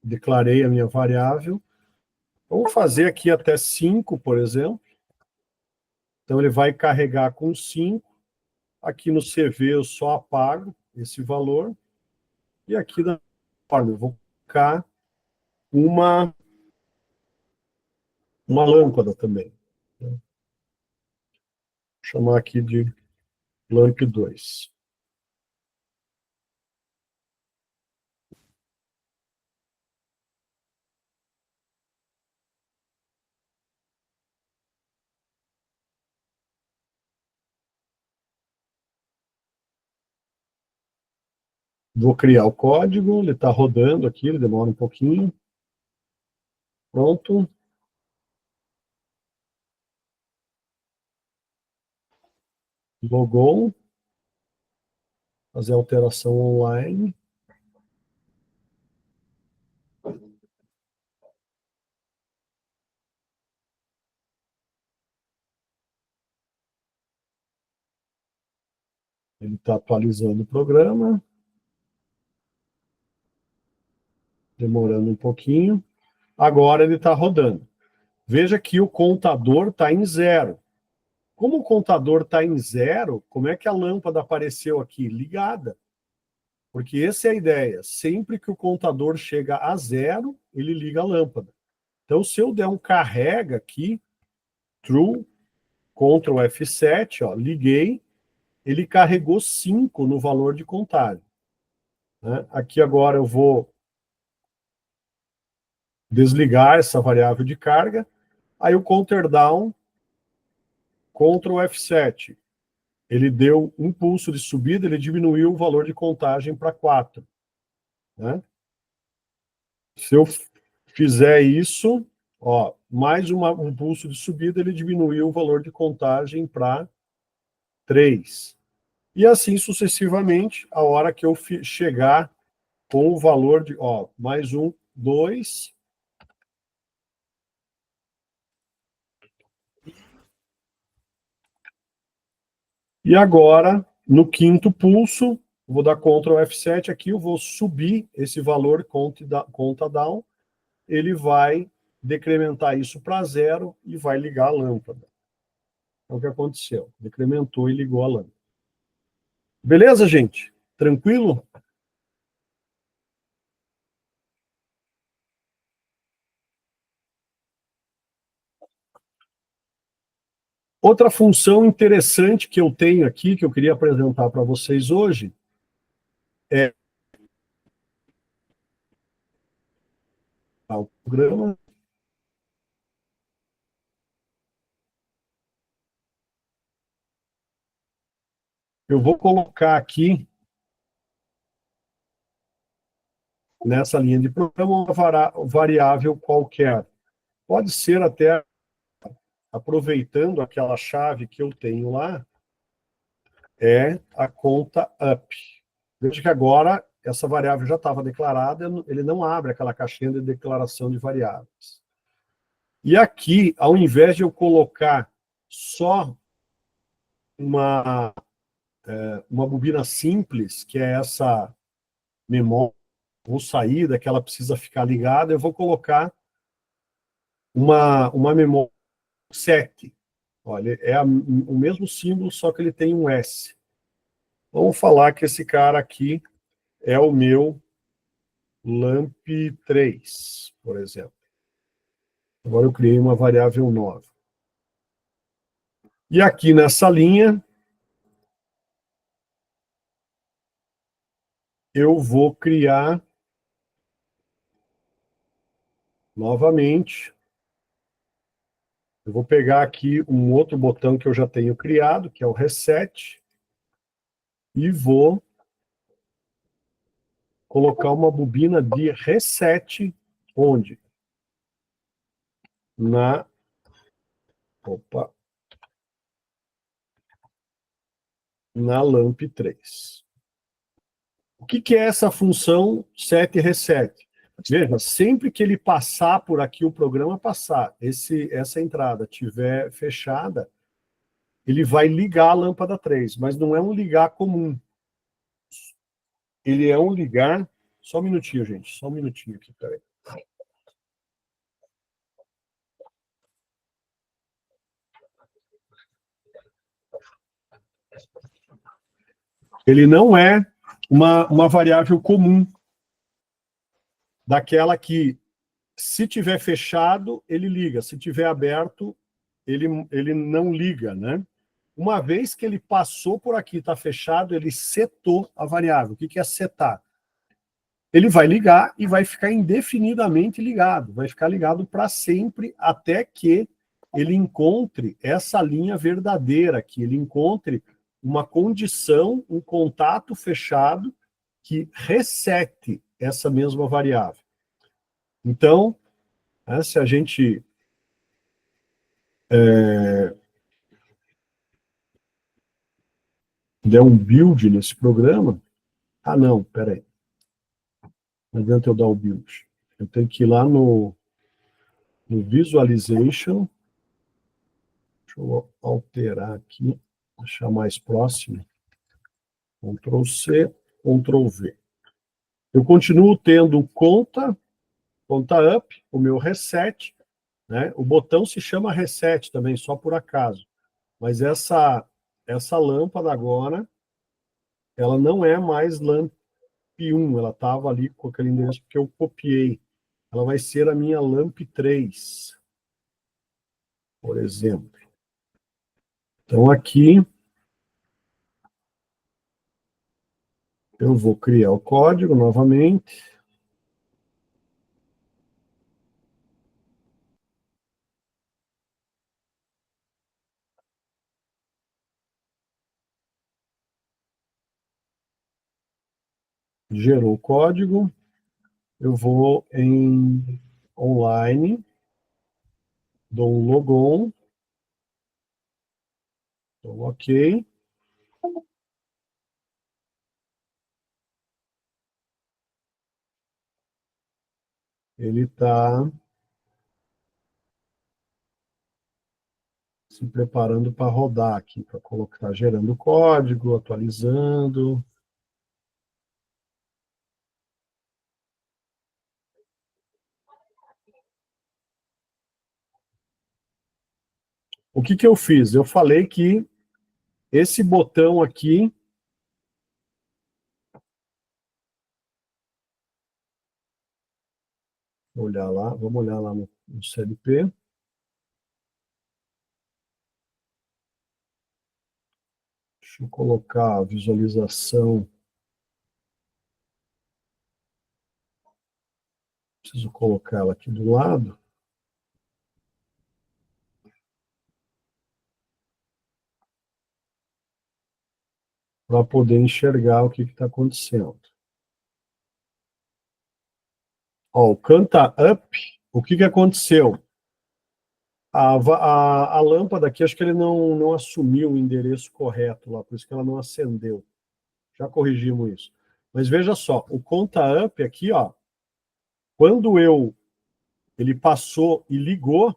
Declarei a minha variável. Vamos fazer aqui até 5, por exemplo. Então, ele vai carregar com 5. Aqui no CV eu só apago esse valor. E aqui na forma eu vou colocar uma lâmpada também. Vou chamar aqui de lamp 2. Vou criar o código, ele está rodando aqui, ele demora um pouquinho. Pronto. Logou. Fazer alteração online. Ele está atualizando o programa. Demorando um pouquinho. Agora ele está rodando. Veja que o contador está em 0. Como o contador está em 0, como é que a lâmpada apareceu aqui? Ligada. Porque essa é a ideia. Sempre que o contador chega a 0, ele liga a lâmpada. Então, se eu der um carrega aqui, true, Ctrl F7, ó, liguei, ele carregou 5 no valor de contagem. Né? Aqui agora eu vou desligar essa variável de carga, aí o counter down, Ctrl F7. Ele deu um pulso de subida, ele diminuiu o valor de contagem para 4. Né? Se eu fizer isso, ó, mais um pulso de subida, ele diminuiu o valor de contagem para 3. E assim sucessivamente, a hora que eu chegar com o valor de, ó, mais 2. E agora, no quinto pulso, vou dar Ctrl F7 aqui, eu vou subir esse valor conta down, ele vai decrementar isso para 0 e vai ligar a lâmpada. É o que aconteceu. Decrementou e ligou a lâmpada. Beleza, gente? Tranquilo? Outra função interessante que eu tenho aqui, que eu queria apresentar para vocês hoje, é o programa. Eu vou colocar aqui, nessa linha de programa, uma variável qualquer. Pode ser até aproveitando aquela chave que eu tenho lá, é a conta up. Veja que agora essa variável já estava declarada, ele não abre aquela caixinha de declaração de variáveis. E aqui, ao invés de eu colocar só uma bobina simples, que é essa memória ou saída que ela precisa ficar ligada, eu vou colocar uma memória 7. Olha, é o mesmo símbolo, só que ele tem um S. Vamos falar que esse cara aqui é o meu LAMP3, por exemplo. Agora eu criei uma variável nova. E aqui nessa linha, eu vou criar novamente. Eu vou pegar aqui um outro botão que eu já tenho criado, que é o Reset, e vou colocar uma bobina de reset, onde? Na LAMP3. O que é essa função set reset? Veja, sempre que ele passar por aqui, o programa passar, essa entrada estiver fechada, ele vai ligar a lâmpada 3, mas não é um ligar comum. Ele é um ligar... Só um minutinho, gente, só um minutinho aqui, peraí. Ele não é uma variável comum, daquela que, se tiver fechado, ele liga, se tiver aberto, ele não liga, né? Uma vez que ele passou por aqui, está fechado, ele setou a variável. O que é setar? Ele vai ligar e vai ficar indefinidamente ligado, vai ficar ligado para sempre, até que ele encontre essa linha verdadeira, que ele encontre uma condição, um contato fechado que resete essa mesma variável. Então, se a gente der um build nesse programa... Ah, não, peraí. Não adianta eu dar o build. Eu tenho que ir lá no Visualization. Deixa eu alterar aqui, deixar mais próximo. Ctrl C, Ctrl V. Eu continuo tendo conta up, o meu reset, né? O botão se chama reset também, só por acaso. Mas essa lâmpada agora, ela não é mais LAMP 1, ela estava ali com aquele endereço que eu copiei. Ela vai ser a minha LAMP 3, por exemplo. Então, aqui, Eu vou criar o código novamente. Gerou o código. Eu vou em online, dou um logon, dou um OK. Ele está se preparando para rodar aqui, para colocar, gerando código, atualizando. O que que eu fiz? Eu falei que esse botão aqui, vamos olhar lá no CLP. Deixa eu colocar a visualização. Preciso colocar ela aqui do lado. Para poder enxergar o que está acontecendo. Ó, o Canta Up, o que aconteceu? A lâmpada aqui, acho que ele não assumiu o endereço correto lá, por isso que ela não acendeu. Já corrigimos isso. Mas veja só, o Conta Up aqui, ó, quando ele passou e ligou,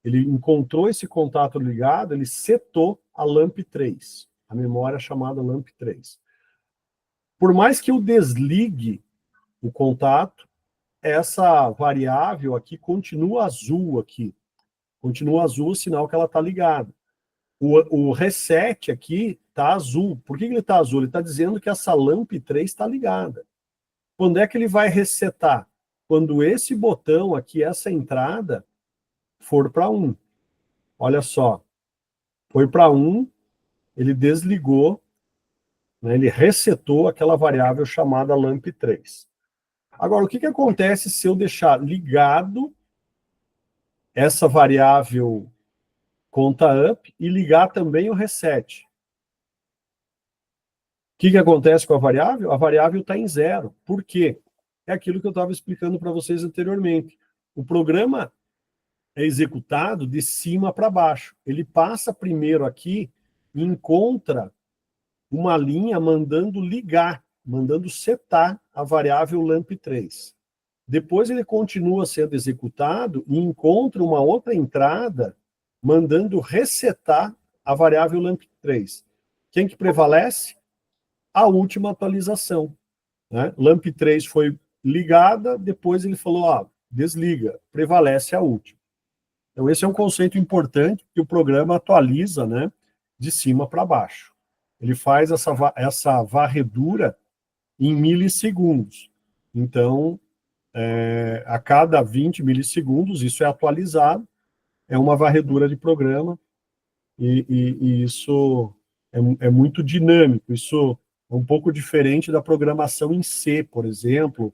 ele encontrou esse contato ligado, ele setou a LAMP3, a memória chamada LAMP3. Por mais que eu desligue o contato, essa variável aqui continua azul aqui. Continua azul o sinal que ela está ligada. O reset aqui está azul. Por que ele está azul? Ele está dizendo que essa LAMP3 está ligada. Quando é que ele vai resetar? Quando esse botão aqui, essa entrada, for para 1. Olha só. Foi para 1, ele desligou, né, ele resetou aquela variável chamada LAMP3. Agora, o que acontece se eu deixar ligado essa variável conta up e ligar também o reset? O que acontece com a variável? A variável está em 0. Por quê? É aquilo que eu estava explicando para vocês anteriormente. O programa é executado de cima para baixo. Ele passa primeiro aqui e encontra uma linha mandando ligar, mandando setar a variável LAMP3. Depois ele continua sendo executado e encontra uma outra entrada mandando resetar a variável LAMP3. Quem que prevalece? A última atualização. Né? LAMP3 foi ligada, depois ele falou, desliga, prevalece a última. Então esse é um conceito importante que o programa atualiza, né, de cima para baixo. Ele faz essa varredura em milissegundos. Então, a cada 20 milissegundos, isso é atualizado, é uma varredura de programa, e isso é muito dinâmico. Isso é um pouco diferente da programação em C, por exemplo,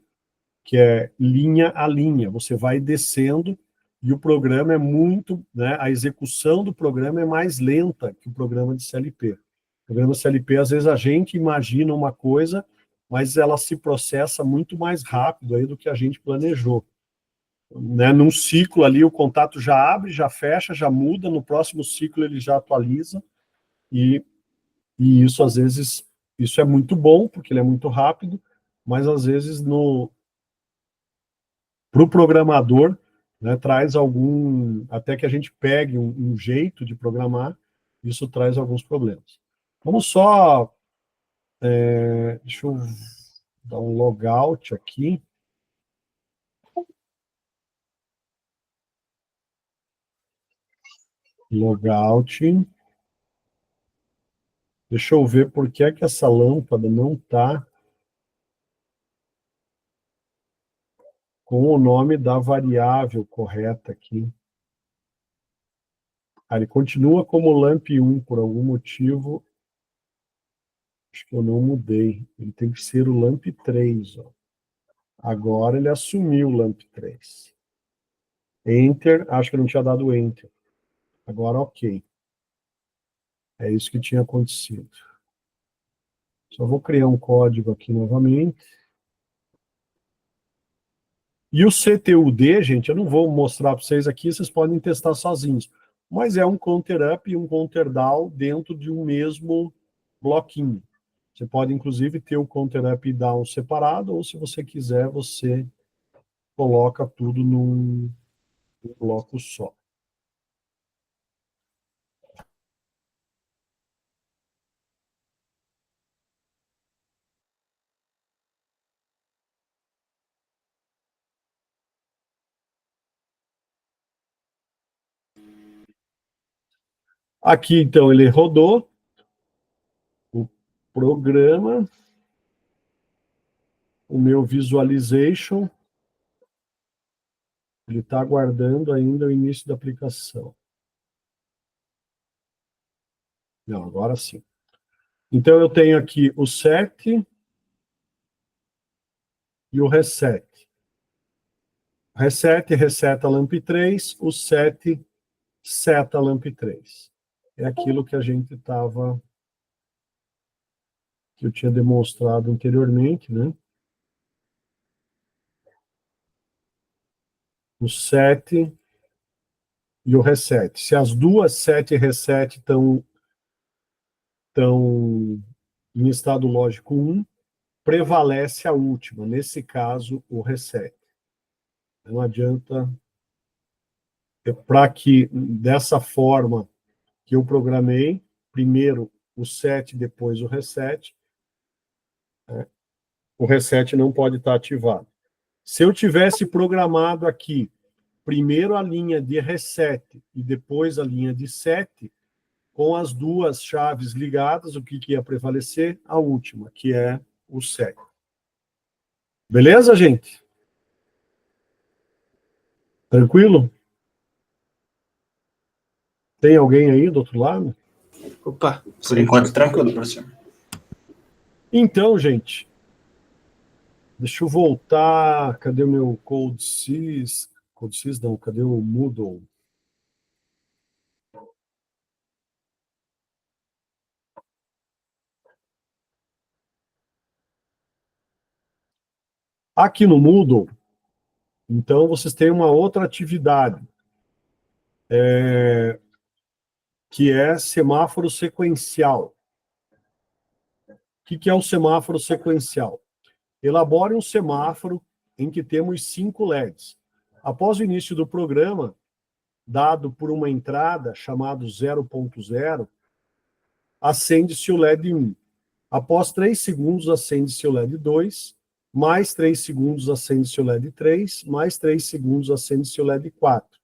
que é linha a linha. Você vai descendo e o programa é muito, né, a execução do programa é mais lenta que o programa de CLP. O programa de CLP, às vezes a gente imagina uma coisa, mas ela se processa muito mais rápido aí do que a gente planejou. Né, num ciclo ali, o contato já abre, já fecha, já muda, no próximo ciclo ele já atualiza, e isso, às vezes, isso é muito bom, porque ele é muito rápido, mas, às vezes, para o programador, né, traz até que a gente pegue um jeito de programar, isso traz alguns problemas. Vamos só, deixa eu dar um logout aqui. Logout. Deixa eu ver por que essa lâmpada não está com o nome da variável correta aqui. Ele continua como LAMP1, por algum motivo. Acho que eu não mudei. Ele tem que ser o LAMP 3. Ó. Agora ele assumiu o LAMP 3. Enter. Acho que eu não tinha dado Enter. Agora, ok. É isso que tinha acontecido. Só vou criar um código aqui novamente. E o CTUD, gente, eu não vou mostrar para vocês aqui, vocês podem testar sozinhos. Mas é um counter up e um counter down dentro de um mesmo bloquinho. Você pode, inclusive, ter o counter up e down separado, ou se você quiser, você coloca tudo num bloco só. Aqui, então, ele rodou o programa, o meu visualization, ele está aguardando ainda o início da aplicação. Não, agora sim. Então, eu tenho aqui o set e o reset. O reset reseta LAMP 3, o set seta LAMP 3. É aquilo que a gente estava, que eu tinha demonstrado anteriormente, né? O set e o reset. Se as duas set e reset estão em estado lógico 1, prevalece a última, nesse caso, o reset. Não adianta, para que dessa forma que eu programei, primeiro o set, depois o reset, né? O reset não pode estar ativado. Se eu tivesse programado aqui, primeiro a linha de reset e depois a linha de set, com as duas chaves ligadas, o que ia prevalecer? A última, que é o set. Beleza, gente? Tranquilo? Tem alguém aí do outro lado? Opa, por enquanto tranquilo, professor. Então, gente, deixa eu voltar. Cadê o meu CodeSys? CodeSys não, cadê o Moodle? Aqui no Moodle, então, vocês têm uma outra atividade, que é semáforo sequencial. O que é o semáforo sequencial? Elabore um semáforo em que temos 5 LEDs. Após o início do programa, dado por uma entrada chamado 0.0, acende-se o LED 1. Após 3 segundos, acende-se o LED 2, mais 3 segundos, acende-se o LED 3, mais 3 segundos, acende-se o LED 4.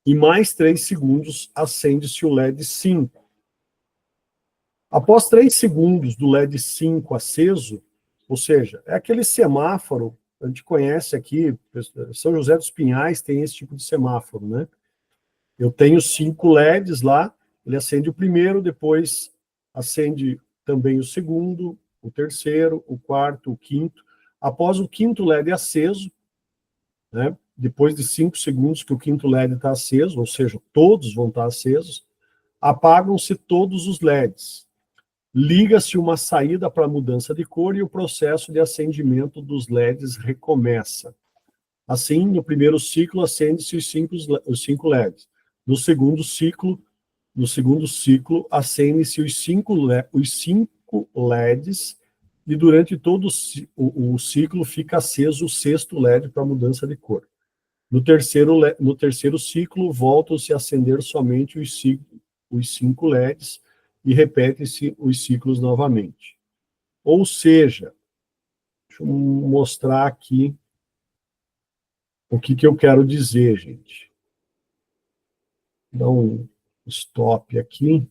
E mais 3 segundos, acende-se o LED 5. Após 3 segundos do LED 5 aceso, ou seja, é aquele semáforo, a gente conhece aqui, São José dos Pinhais tem esse tipo de semáforo, né? Eu tenho 5 LEDs lá, ele acende o primeiro, depois acende também o segundo, o terceiro, o quarto, o quinto. Após o quinto LED aceso, né, depois de 5 segundos que o quinto LED está aceso, ou seja, todos vão estar acesos, apagam-se todos os LEDs. Liga-se uma saída para mudança de cor e o processo de acendimento dos LEDs recomeça. Assim, no primeiro ciclo, acende-se os 5 LEDs. No segundo ciclo, acendem-se os 5 LEDs e durante todo o ciclo fica aceso o sexto LED para mudança de cor. No terceiro ciclo, voltam-se a acender somente os 5 LEDs e repetem-se os ciclos novamente. Ou seja, deixa eu mostrar aqui o que eu quero dizer, gente. Dá um stop aqui.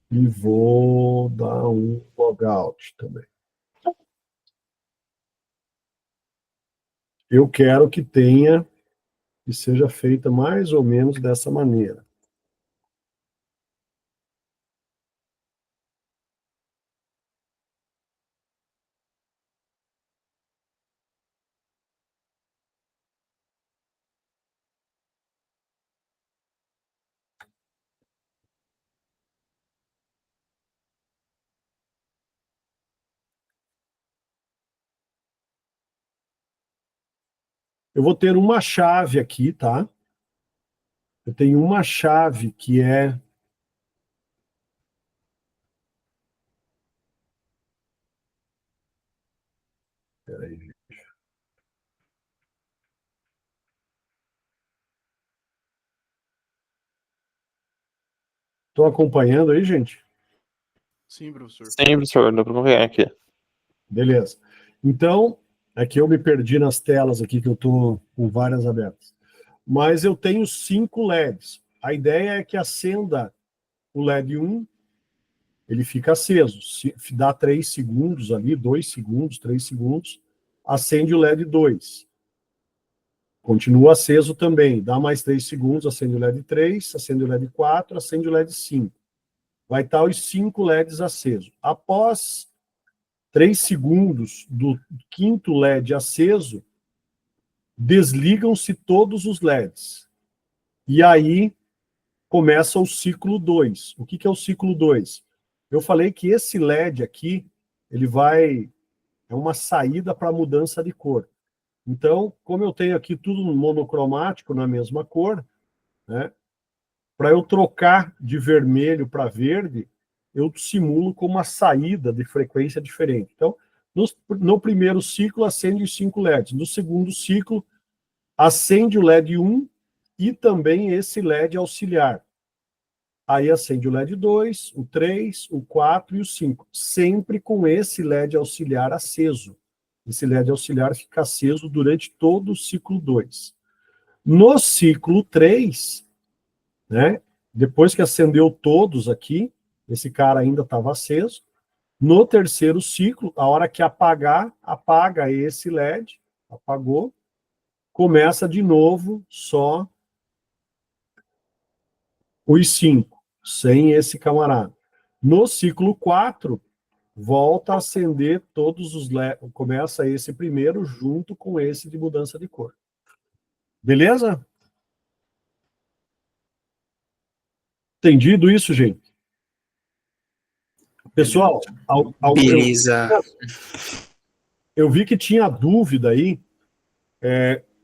E vou dar um logout também. Eu quero que tenha, que seja feita mais ou menos dessa maneira. eu vou ter uma chave aqui, tá? Eu tenho uma chave que é... Peraí, gente. Estão acompanhando aí, gente? Sim, professor. Sim, professor, dá para acompanhar aqui. Beleza. Então, aqui eu me perdi nas telas aqui, que eu estou com várias abertas. Mas eu tenho 5 LEDs. A ideia é que acenda o LED 1, ele fica aceso. Se dá 3 segundos ali, 2 segundos, 3 segundos, acende o LED 2. Continua aceso também. Dá mais 3 segundos, acende o LED 3, acende o LED 4, acende o LED 5. Vai estar os 5 LEDs acesos. Após 3 segundos do 5º LED aceso, desligam-se todos os LEDs. E aí começa o ciclo 2. O que é o ciclo 2? Eu falei que esse LED aqui, ele é uma saída para mudança de cor. Então, como eu tenho aqui tudo monocromático na mesma cor, né, para eu trocar de vermelho para verde, eu simulo com uma saída de frequência diferente. Então, no primeiro ciclo, acende os 5 LEDs. No segundo ciclo, acende o LED 1 e também esse LED auxiliar. Aí acende o LED 2, o 3, o 4 e o 5. Sempre com esse LED auxiliar aceso. Esse LED auxiliar fica aceso durante todo o ciclo 2. No ciclo 3, né, depois que acendeu todos aqui, esse cara ainda estava aceso. No terceiro ciclo, a hora que apagar, apaga esse LED, apagou, começa de novo só os 5, sem esse camarada. No ciclo 4, volta a acender todos os LEDs, começa esse primeiro junto com esse de mudança de cor. Beleza? Entendido isso, gente? Pessoal, Beleza. eu vi que tinha dúvida aí,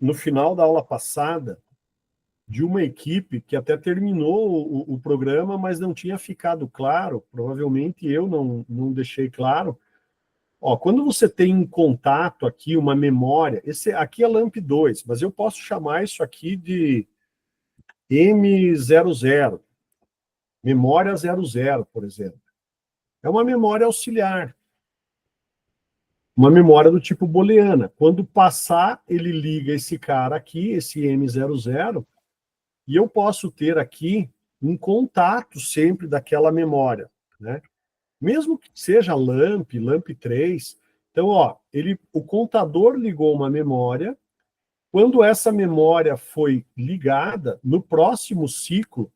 no final da aula passada, de uma equipe que até terminou o programa, mas não tinha ficado claro, provavelmente eu não deixei claro. Ó, quando você tem um contato aqui, uma memória, esse aqui é LAMP 2, mas eu posso chamar isso aqui de M00, memória 00, por exemplo. É uma memória auxiliar, uma memória do tipo booleana. Quando passar, ele liga esse cara aqui, esse M00, e eu posso ter aqui um contato sempre daquela memória, né? Mesmo que seja LAMP, LAMP 3. Então, ó, o contador ligou uma memória. Quando essa memória foi ligada, no próximo ciclo,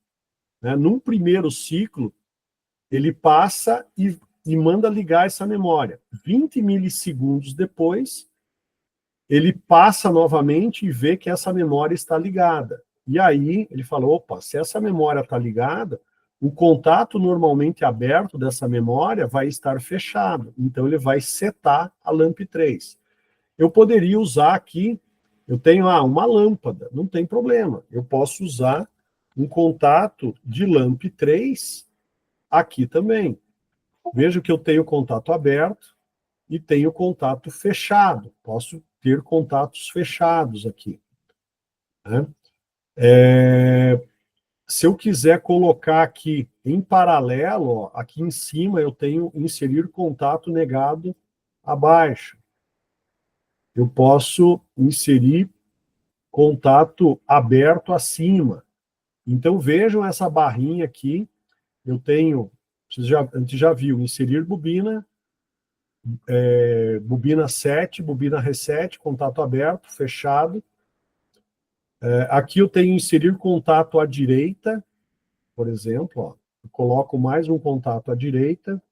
né, num primeiro ciclo, ele passa e manda ligar essa memória. 20 milissegundos depois, ele passa novamente e vê que essa memória está ligada. E aí ele falou, opa, se essa memória está ligada, o contato normalmente aberto dessa memória vai estar fechado. Então ele vai setar a LAMP 3. Eu poderia usar aqui, eu tenho uma lâmpada, não tem problema. Eu posso usar um contato de LAMP 3 aqui também. Veja que eu tenho contato aberto e tenho contato fechado. Posso ter contatos fechados aqui, né? Se eu quiser colocar aqui em paralelo, ó, aqui em cima eu tenho inserir contato negado abaixo. Eu posso inserir contato aberto acima. Então vejam essa barrinha aqui. Eu tenho, a gente já viu, inserir bobina, bobina 7, bobina reset, contato aberto, fechado. Aqui eu tenho inserir contato à direita, por exemplo, ó. Eu coloco mais um contato à direita.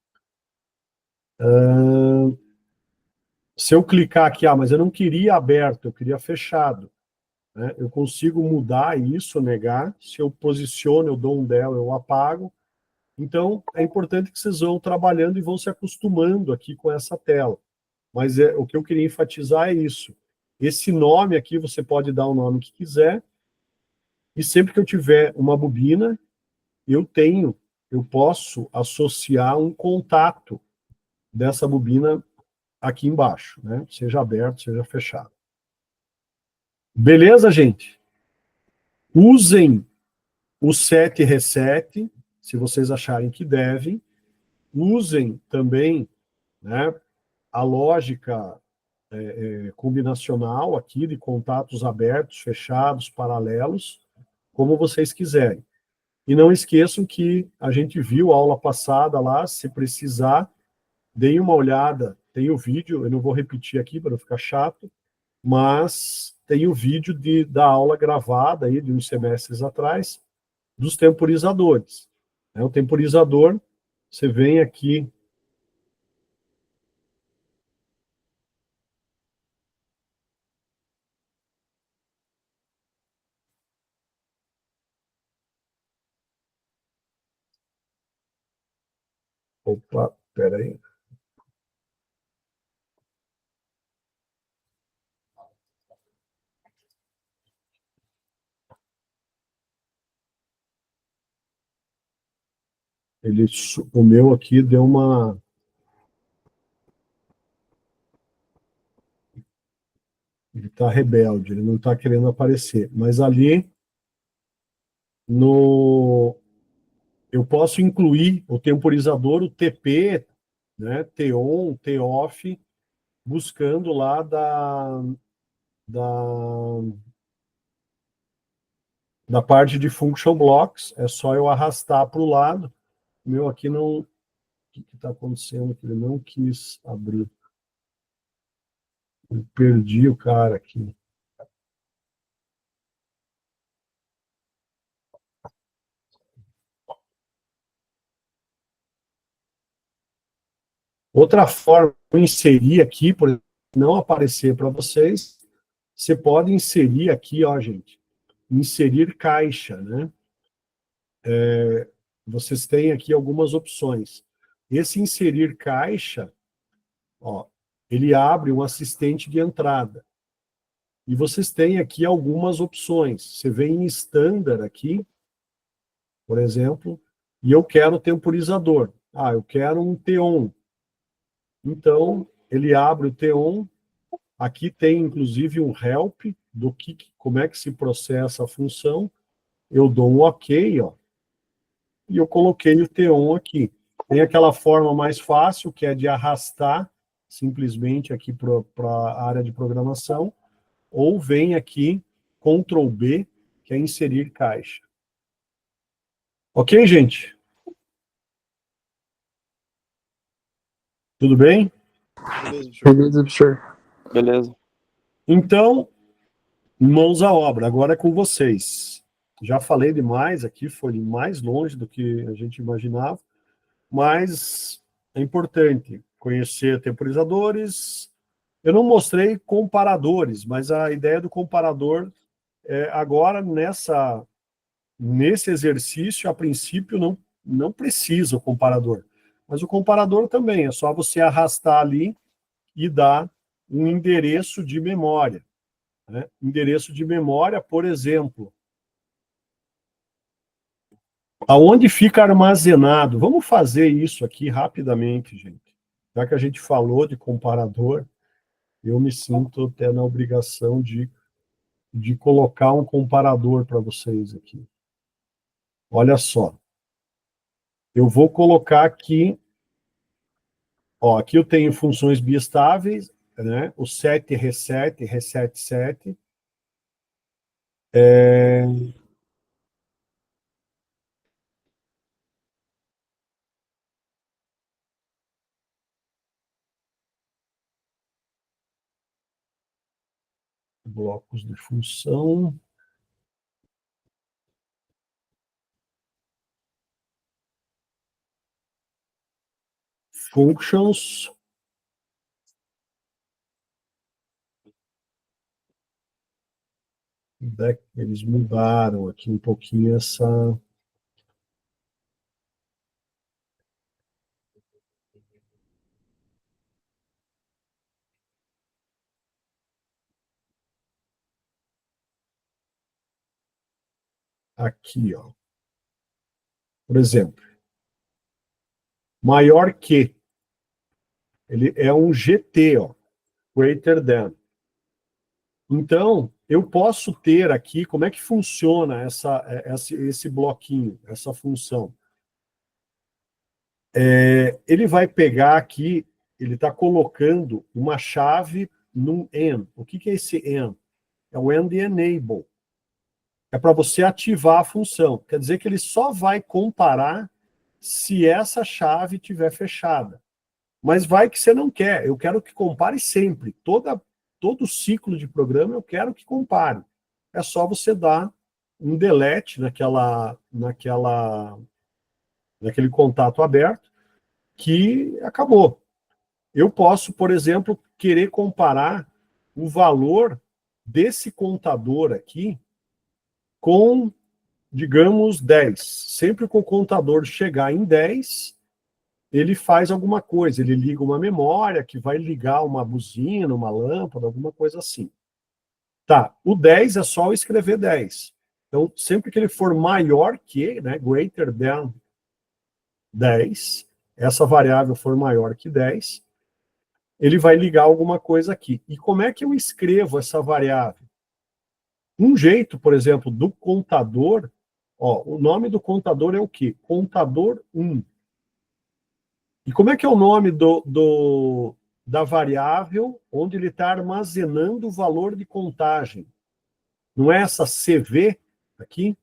Se eu clicar aqui, mas eu não queria aberto, eu queria fechado, né? Eu consigo mudar isso, negar. Se eu posiciono, eu dou um del, eu apago. Então, é importante que vocês vão trabalhando e vão se acostumando aqui com essa tela. Mas o que eu queria enfatizar é isso. Esse nome aqui você pode dar o nome que quiser, e sempre que eu tiver uma bobina, eu posso associar um contato dessa bobina aqui embaixo, né? Seja aberto, seja fechado. Beleza, gente? Usem o set reset, se vocês acharem que devem. Usem também, né, a lógica combinacional aqui de contatos abertos, fechados, paralelos, como vocês quiserem. E não esqueçam que a gente viu a aula passada lá, se precisar, deem uma olhada, tem o vídeo, eu não vou repetir aqui para não ficar chato, mas tem o vídeo da aula gravada aí de uns semestres atrás, dos temporizadores. O temporizador, você vem aqui. Opa, peraí. O meu aqui deu uma. Ele está rebelde, ele não está querendo aparecer. Mas ali, no, eu posso incluir o temporizador, o TP, né, T-on, T-off, buscando lá da, da parte de function blocks. É só eu arrastar para o lado. O meu aqui não. O que está acontecendo? Que ele não quis abrir. Eu perdi o cara aqui. Outra forma de inserir aqui, por não aparecer para vocês, você pode inserir aqui, ó, gente, inserir caixa, né? Vocês têm aqui algumas opções. Esse inserir caixa, ó, ele abre um assistente de entrada. E vocês têm aqui algumas opções. Você vem em standard aqui, por exemplo, e eu quero temporizador. Ah, eu quero um T-on. Então, ele abre o T-on. Aqui tem, inclusive, um help do como é que se processa a função. Eu dou um OK, ó, e eu coloquei o T-on aqui. Tem aquela forma mais fácil, que é de arrastar simplesmente aqui para a área de programação, ou vem aqui, Ctrl B, que é inserir caixa. Ok, gente? Tudo bem? Beleza, professor. Beleza, professor. Beleza. Então, mãos à obra, agora é com vocês. Já falei demais aqui, foi mais longe do que a gente imaginava, mas é importante conhecer temporizadores. Eu não mostrei comparadores, mas a ideia do comparador, agora nesse exercício, a princípio, não precisa o comparador. Mas o comparador também, é só você arrastar ali e dar um endereço de memória. Né? Endereço de memória, por exemplo, aonde fica armazenado? Vamos fazer isso aqui rapidamente, gente. Já que a gente falou de comparador, eu me sinto até na obrigação de colocar um comparador para vocês aqui. Olha só. Eu vou colocar aqui, ó, aqui eu tenho funções biestáveis, né? O set, reset, reset, set. Blocos de função. Functions. Eles mudaram aqui um pouquinho essa. aqui, ó. Por exemplo, maior que. Ele é um GT, ó. Greater than. Então, eu posso ter aqui, como é que funciona esse bloquinho, essa função? Ele vai pegar aqui, ele está colocando uma chave num AND. O que é esse AND? É o AND enable. É para você ativar a função. Quer dizer que ele só vai comparar se essa chave estiver fechada. Mas vai que você não quer. Eu quero que compare sempre. Todo ciclo de programa eu quero que compare. É só você dar um delete naquele contato aberto que acabou. Eu posso, por exemplo, querer comparar o valor desse contador aqui com, digamos, 10. Sempre que o contador chegar em 10, ele faz alguma coisa, ele liga uma memória que vai ligar uma buzina, uma lâmpada, alguma coisa assim. Tá, o 10 é só eu escrever 10. Então, sempre que ele for maior que, né, greater than 10, essa variável for maior que 10, ele vai ligar alguma coisa aqui. E como é que eu escrevo essa variável? Um jeito, por exemplo, do contador, ó, o nome do contador é o quê? Contador 1. E como é que é o nome da variável onde ele está armazenando o valor de contagem? Não é essa CV aqui?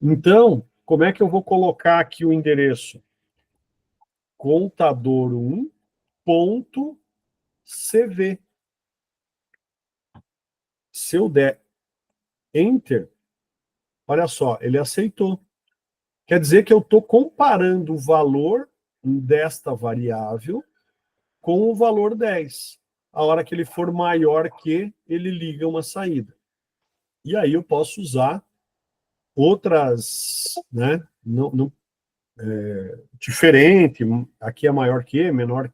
Então, como é que eu vou colocar aqui o endereço? Contador1.cv. Se eu der Enter, olha só, ele aceitou. Quer dizer que eu estou comparando o valor desta variável com o valor 10. A hora que ele for maior que, ele liga uma saída. E aí eu posso usar outras, né? Diferente, aqui é maior que, menor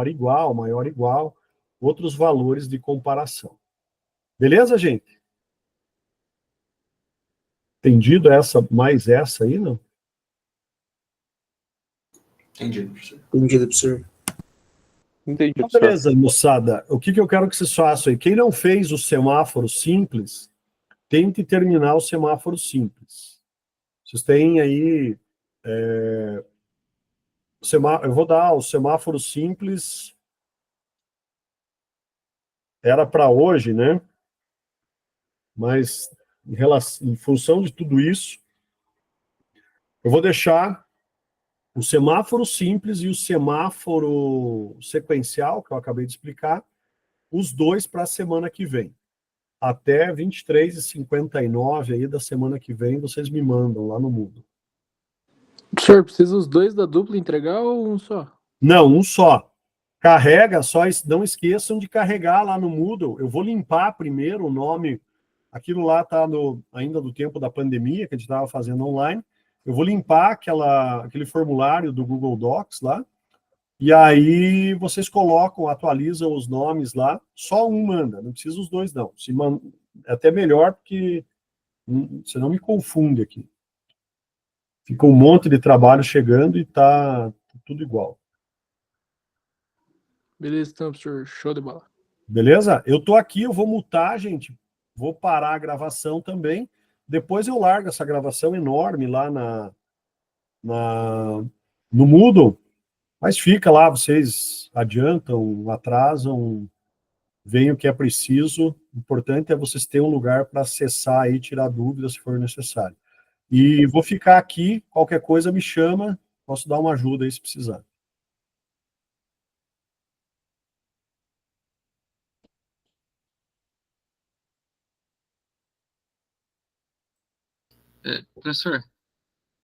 igual, maior igual, outros valores de comparação. Beleza, gente? Entendido mais essa aí, não? Entendido, professor. Entendido, professor. Entendi, Então, professor. beleza, moçada. O que eu quero que vocês façam aí? Quem não fez o semáforo simples, tente terminar o semáforo simples. Vocês têm aí... eu vou dar o semáforo simples... Era para hoje, né? Mas, em função de tudo isso, eu vou deixar o semáforo simples e o semáforo sequencial, que eu acabei de explicar, os dois para a semana que vem. Até 23h59 aí da semana que vem, vocês me mandam lá no Moodle. Professor, precisa os dois da dupla entregar ou um só? Não, um só. Carrega, só não esqueçam de carregar lá no Moodle. Eu vou limpar primeiro o nome. Aquilo lá está ainda do tempo da pandemia, que a gente estava fazendo online. Eu vou limpar aquele formulário do Google Docs lá. E aí vocês colocam, atualizam os nomes lá. Só um manda, não precisa os dois, não. É até melhor, porque senão me confunde aqui. Fica um monte de trabalho chegando e está tudo igual. Beleza, então, professor. Show de bola. Beleza? Eu tô aqui, eu vou mutar, gente. Vou parar a gravação também. Depois eu largo essa gravação enorme lá no Moodle. Mas fica lá, vocês adiantam, atrasam, veem o que é preciso. O importante é vocês terem um lugar para acessar e tirar dúvidas se for necessário. E vou ficar aqui, qualquer coisa me chama, posso dar uma ajuda aí se precisar. Professor,